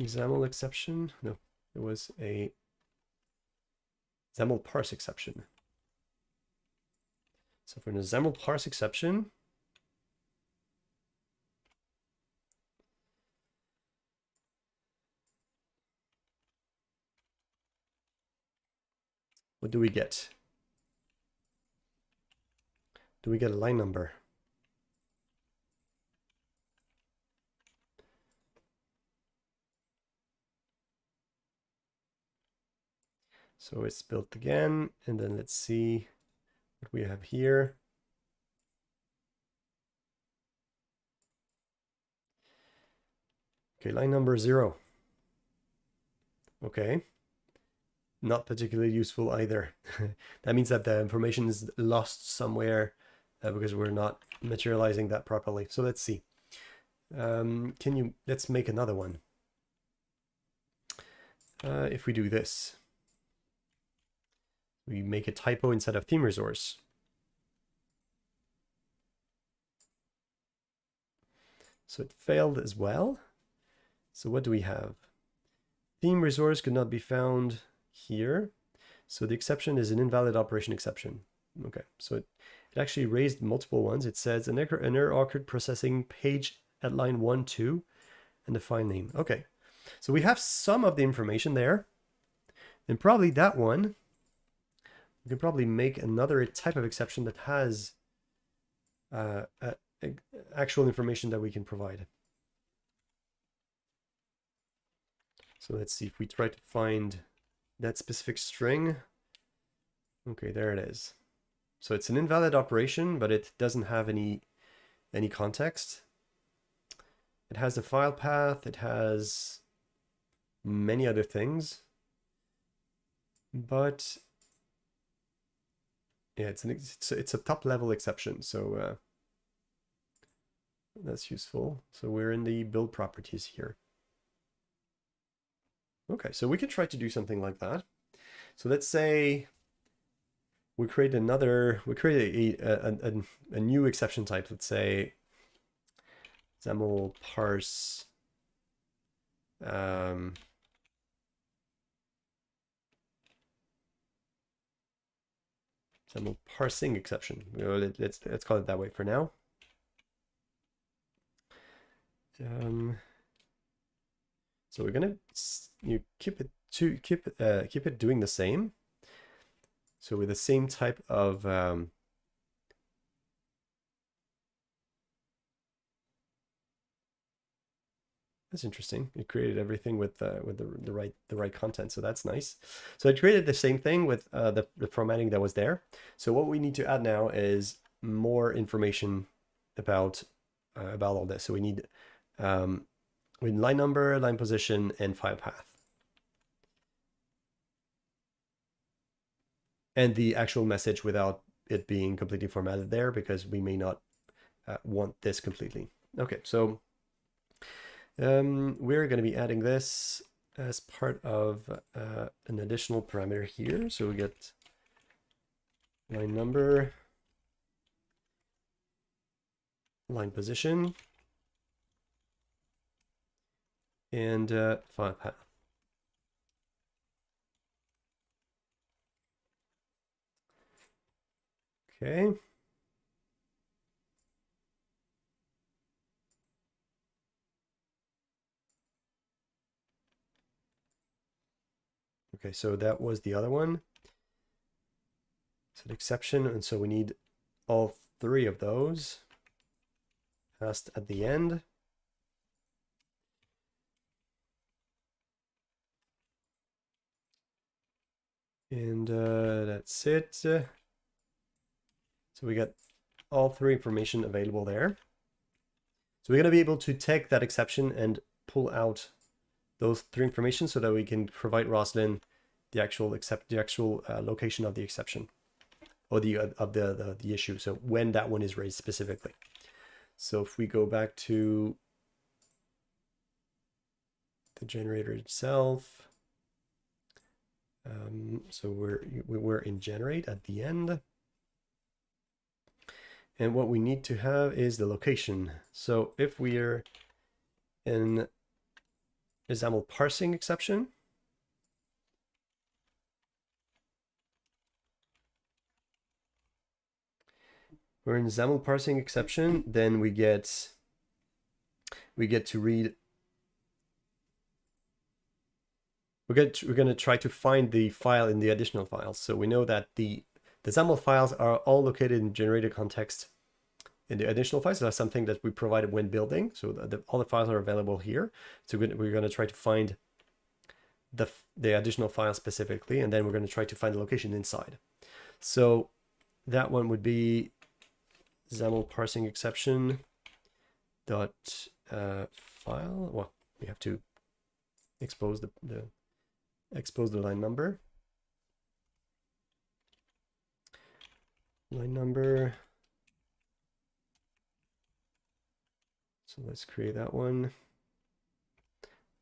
[SPEAKER 1] Xaml exception, no, it was a Xaml parse exception. So if we're in a Xaml parse exception, what do we get? Do we get a line number? So it's built again, and then let's see what we have here. Okay, line number 0. Okay. Not particularly useful either. That means that the information is lost somewhere because we're not materializing that properly. So let's see. Let's make another one. If we do this, we make a typo instead of theme resource. So it failed as well. So what do we have? Theme resource could not be found here. So the exception is an invalid operation exception. Okay, so it actually raised multiple ones. It says an error occurred processing page at line 1, 2, and the file name. Okay, so we have some of the information there. And probably that one, we can probably make another type of exception that has actual information that we can provide. So let's see if we try to find that specific string. Okay, there it is. So it's an invalid operation, but it doesn't have any context. It has the file path. It has many other things, but yeah, it's a top level exception. So that's useful. So we're in the build properties here. Okay, so we could try to do something like that. So let's say we create a new exception type. Let's say Xaml parse Xaml parsing exception. Let's call it that way for now. So we're gonna keep it doing the same. So with the same type of that's interesting. It created everything with the right content, so that's nice. So it created the same thing with the formatting that was there. So what we need to add now is more information about all this. So we need line number, line position, and file path. And the actual message without it being completely formatted there, because we may not want this completely. Okay, so we're going to be adding this as part of an additional parameter here. So we get line number, line position, and file path. Okay. Okay, so that was the other one. It's an exception, and so we need all 3 of those passed at the end. And that's it. So we got all three information available there. So we're going to be able to take that exception and pull out those three information so that we can provide Roslyn the actual location of the exception, or the issue. So when that one is raised specifically. So if we go back to the generator itself, so we're in generate at the end. And what we need to have is the location. So if we're in a Xaml parsing exception, then we get to read. We're going to try to find the file in the additional files. So we know that the Xaml files are all located in generated context in the additional files. So that's something that we provided when building. So all the files are available here. So we're going to try to find the additional file specifically, and then we're going to try to find the location inside. So that one would be Xaml parsing exception dot file. Well, we have to expose the line number. So let's create that one.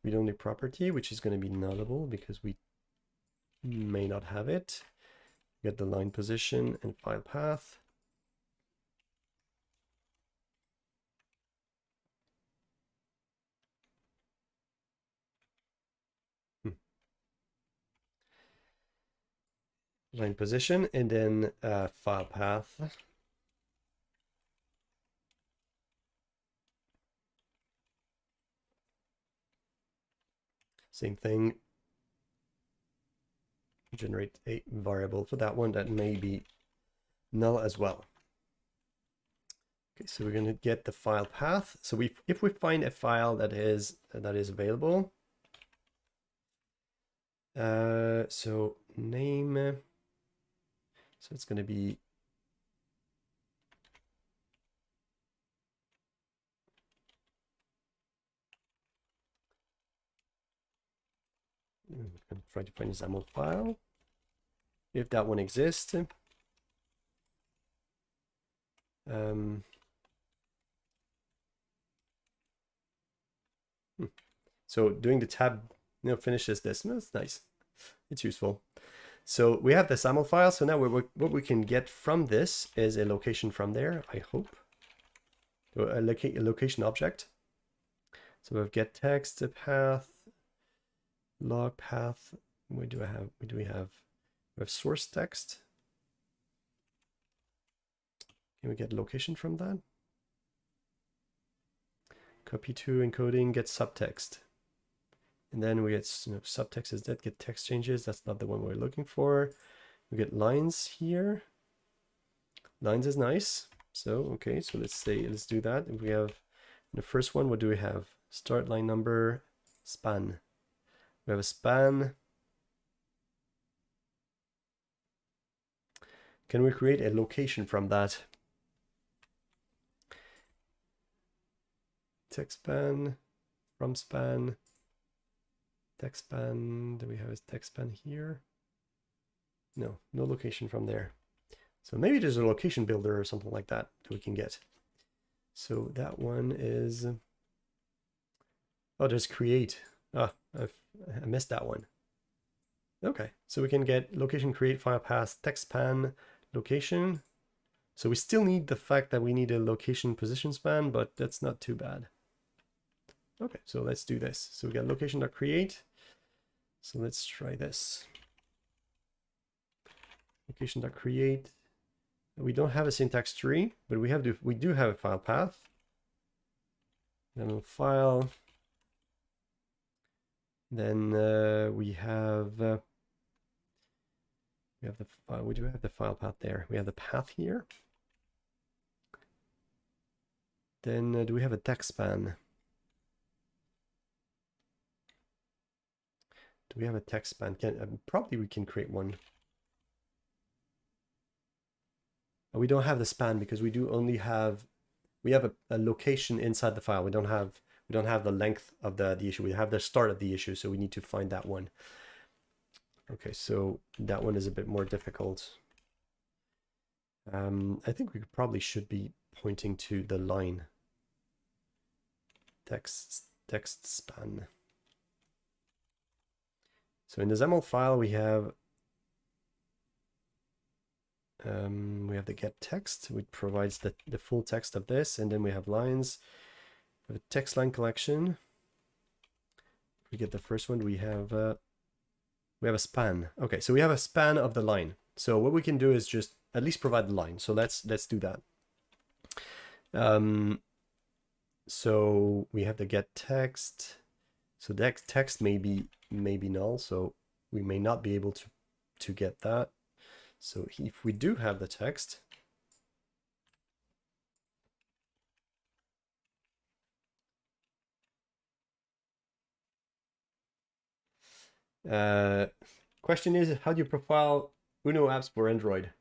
[SPEAKER 1] Read-only property, which is going to be nullable because we may not have it. Get the line position and file path. Line position, and then file path. Same thing. Generate a variable for that one that may be null as well. Okay, so we're going to get the file path. So if we find a file that is available, so name. So it's going to be try to find a Xaml file. If that one exists, so doing the tab, finishes this. That's nice. It's useful. So we have the Xaml file. So now what we can get from this is a location from there, I hope. So a location object. So we have get text, path, log path. What do I have? We have source text. Can we get location from that? Copy to encoding, get subtext. And then we get subtext is that, get text changes. That's not the one we're looking for. We get lines here. Lines is nice. So, okay, so let's do that. If we have the first one, what do we have? Start line number, span. We have a span. Can we create a location from that? Text span, from span, text span. Do we have a text span here? No location from there. So maybe there's a location builder or something like that we can get. So that one is, oh, there's create. I missed that one. Okay, so we can get location, create, file path, text span, location. So we still need the fact that we need a location position span, but that's not too bad. Okay, so let's do this. So we got location.create. So let's try this. Location.create. We don't have a syntax tree, but we do have a file path. Then we'll file. Then we have the file. We do have the file path there. We have the path here. Then do we have a text span? Do we have a text span? Probably we can create one. We don't have the span because we have a location inside the file. We don't have the length of the issue. We have the start of the issue, so we need to find that one. Okay, so that one is a bit more difficult. I think we probably should be pointing to the line. Text span. So in the Xaml file we have the get text, which provides the full text of this, and then we have lines. We have a text line collection. If we get the first one, we have a span. Okay, so we have a span of the line. So what we can do is just at least provide the line. So let's do that. So we have the get text. So that text may be null, so we may not be able to get that. So if we do have the text, question is, how do you profile Uno apps for Android?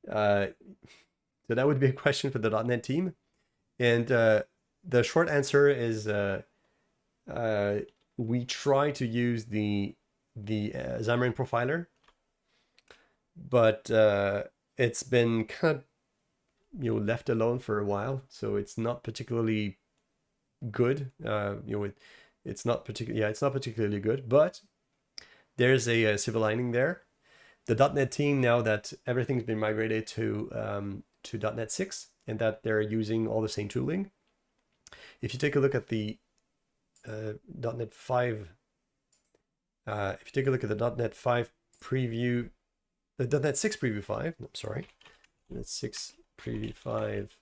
[SPEAKER 1] So that would be a question for the .NET team, and the short answer is we try to use the Xamarin Profiler, but it's been kind of left alone for a while, so it's not particularly good. It's not particularly good, but there's a silver lining there. The .NET team, now that everything's been migrated to .NET 6 and that they're using all the same tooling, if you take a look at the .NET 5, if you take a look at the .NET 5 preview, the .NET 6 preview 5, I'm sorry, .NET 6 preview 5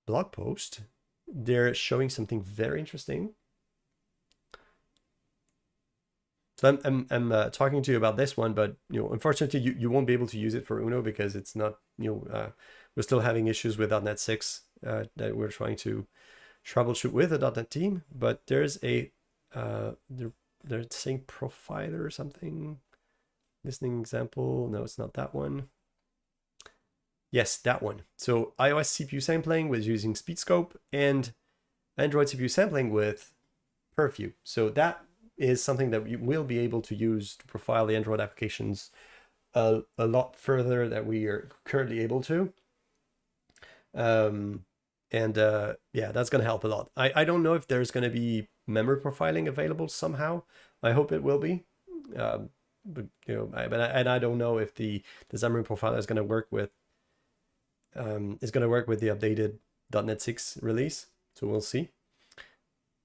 [SPEAKER 1] blog post, they're showing something very interesting. So I'm talking to you about this one, but unfortunately you won't be able to use it for Uno because it's not, we're still having issues with .NET 6 that we're trying to troubleshoot with the .NET team. But there's a they're saying profiler or something. Listening example. No, it's not that one. Yes, that one. So iOS CPU sampling with using SpeedScope and Android CPU sampling with Purview. So that is something that you will be able to use to profile the Android applications a lot further than we are currently able to. Yeah, that's going to help a lot. I don't know if there's going to be memory profiling available somehow. I hope it will be. But I don't know if the Xamarin Profiler is going to work with the updated .NET 6 release. So we'll see.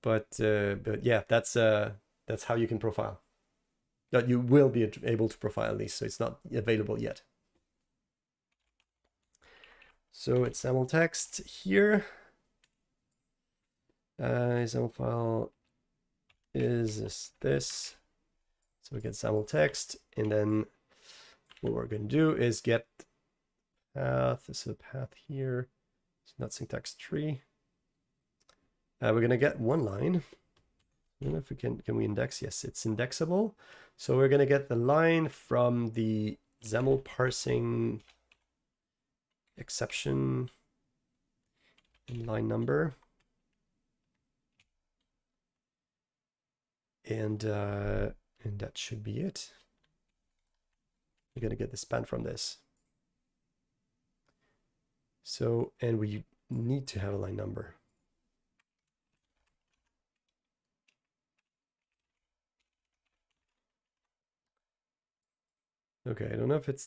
[SPEAKER 1] But yeah, that's how you can profile. That you will be able to profile at least, so it's not available yet. So it's XAML text here. XAML file is this. So we get XAML text, and then what we're going to do is get path. This is the path here. It's not syntax tree. We're going to get one line. I don't know if we can we index? Yes, it's indexable. So we're going to get the line from the XAML parsing exception and line number. And that should be it. We're going to get the span from this. So, and we need to have a line number. Okay, I don't know if it's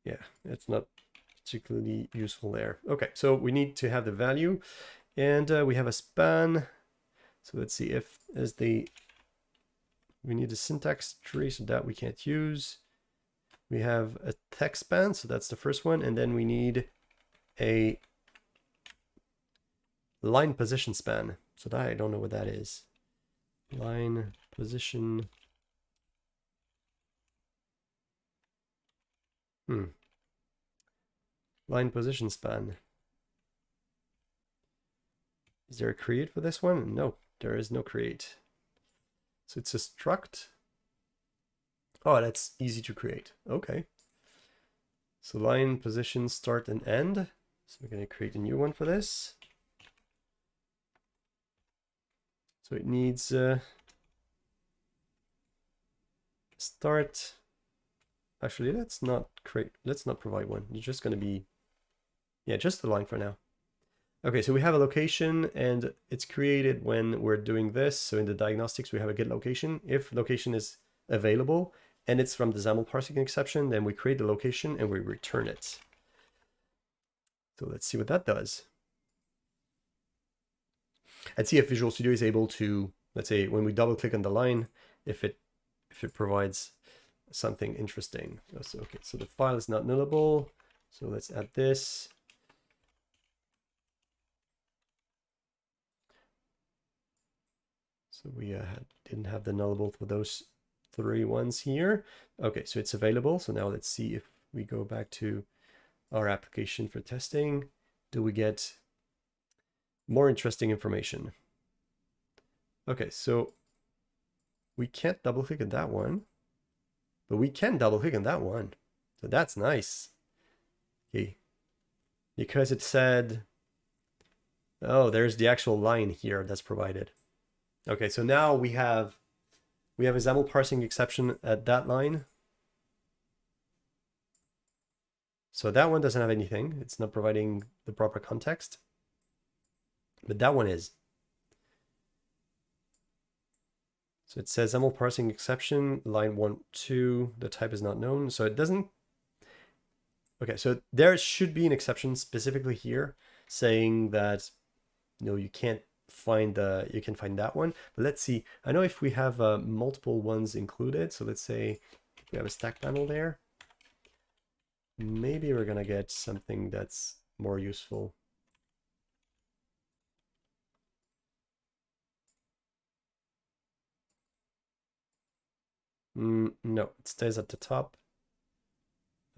[SPEAKER 1] yeah, it's not particularly useful there. Okay, so we need to have the value, and we have a span. So let's see if we need a syntax tree, so that we can't use. We have a text span, so that's the first one, and then we need a line position span. So that I don't know what that is. Line position. Line position span. Is there a create for this one? No, there is no create. So it's a struct. Oh, that's easy to create. Okay. So line position start and end. So we're going to create a new one for this. So it needs start. Actually, let's not provide one. It's just going to be, yeah, just the line for now. Okay, so we have a location and it's created when we're doing this. So in the diagnostics, we have a get location. If location is available and it's from the Xaml parsing exception, then we create the location and we return it. So let's see what that does. And see if Visual Studio is able to, let's say when we double click on the line, if it provides something interesting. So, okay, so the file is not nullable. So let's add this. So we didn't have the nullable for those 3 ones here. Okay, so it's available. So now let's see if we go back to our application for testing. Do we get more interesting information? Okay, so we can't double click on that one, but we can double click on that one. So that's nice. Okay, because it said, oh, there's the actual line here that's provided. Okay, so now we have a Xaml parsing exception at that line. So that one doesn't have anything. It's not providing the proper context, but that one is. So it says Xaml parsing exception, line 1, 2, the type is not known. So it doesn't. Okay, so there should be an exception specifically here saying that, no, you can't find you can find that one. But let's see. I know if we have multiple ones included. So let's say we have a stack panel there. Maybe we're gonna get something that's more useful. No, it stays at the top.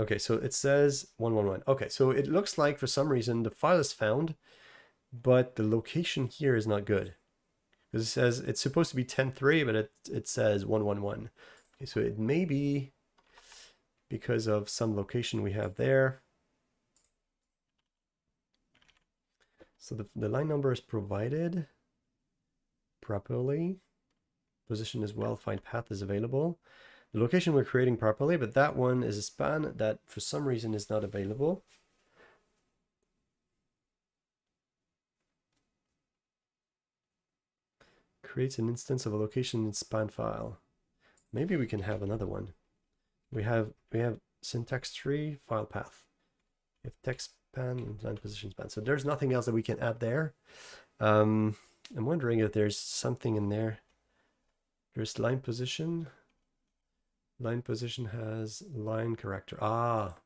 [SPEAKER 1] Okay, so it says 111. Okay, so it looks like for some reason the file is found, but the location here is not good. Because it says it's supposed to be 10.3, but it says 111. Okay, so it may be because of some location we have there. So the line number is provided properly. Position is well, find path is available. The location we're creating properly, but that one is a span that for some reason is not available. Creates an instance of a location in span file. Maybe we can have another one. We have syntax tree, file path. We have text span and line position span. So there's nothing else that we can add there. I'm wondering if there's something in there. There's line position. Line position has line character. Ah,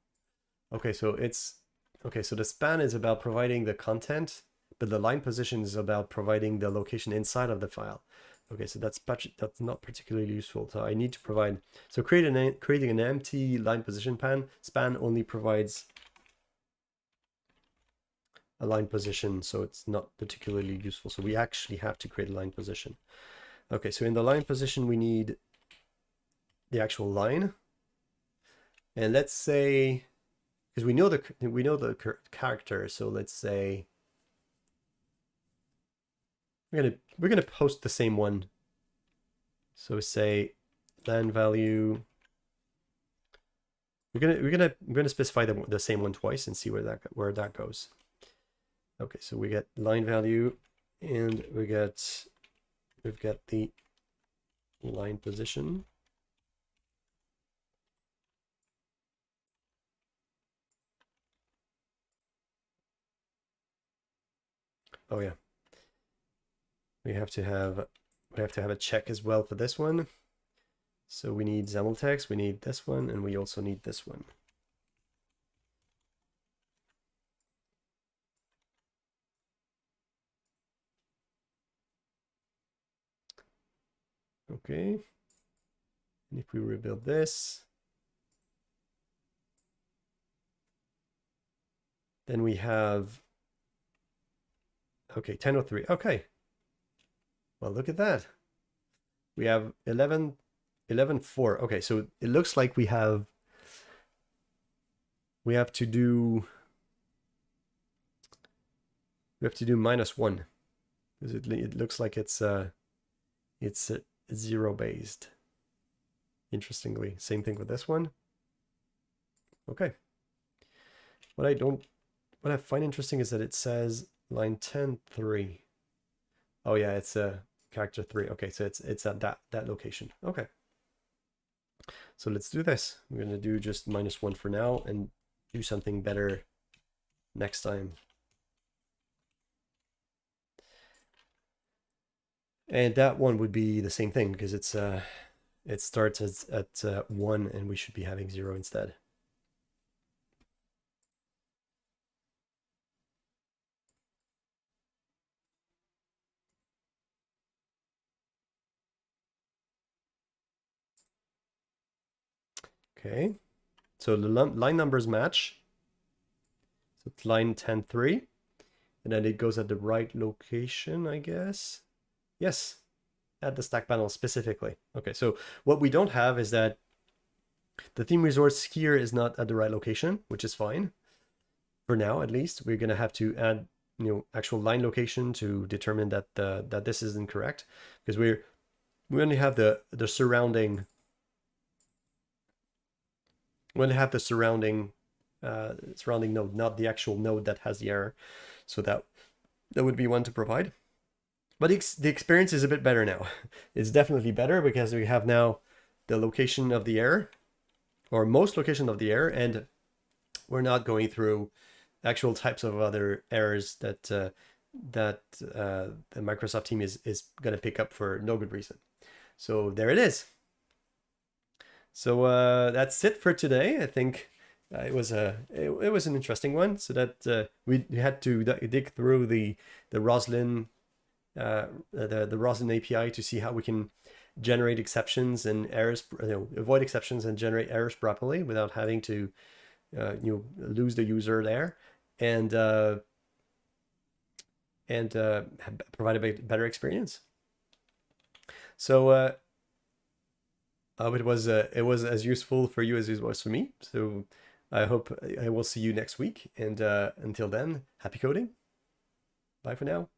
[SPEAKER 1] okay. So so the span is about providing the content, but the line position is about providing the location inside of the file. Okay, so that's not particularly useful. So I need to provide. So creating an empty line position span only provides a line position, so it's not particularly useful. So we actually have to create a line position. Okay, so in the line position we need the actual line, and let's say, because we know the character, so let's say we're gonna post the same one. So say len value. We're gonna specify the same one twice and see where that goes. Okay, so we get line value, and we've got the line position. Oh yeah. We have to have a check as well for this one. So we need XAML text, we need this one, and we also need this one. Okay. And if we rebuild this, then we have, okay, 1003. Okay. Well, look at that. We have 11 11.4. Okay, so it looks like we have to do -1 because it looks like it's zero based. Interestingly, same thing with this one. Okay. What I find interesting is that it says line 10.3. Oh yeah, it's a character 3. Okay, so it's at that location. Okay. So let's do this. We're gonna do just -1 for now and do something better next time. And that one would be the same thing because it starts at 1 and we should be having 0 instead. Okay, so the line numbers match. So it's line 10.3, and then it goes at the right location, I guess. Yes, at the stack panel specifically. Okay, so what we don't have is that the theme resource here is not at the right location, which is fine. For now, at least, we're gonna have to add, actual line location to determine that that this is incorrect, because we only have the surrounding. We only have the surrounding node, not the actual node that has the error. So that would be one to provide. But the experience is a bit better now. It's definitely better because we have now the location of the error, or most location of the error, and we're not going through actual types of other errors that the Microsoft team is going to pick up for no good reason. So there it is. So that's it for today. I think it was an interesting one. So that we had to dig through the Roslyn the Roslyn API to see how we can generate exceptions and errors, avoid exceptions and generate errors properly without having to lose the user there, and provide a better experience. So it was as useful for you as it was for me. So I hope I will see you next week, and until then, happy coding. Bye for now.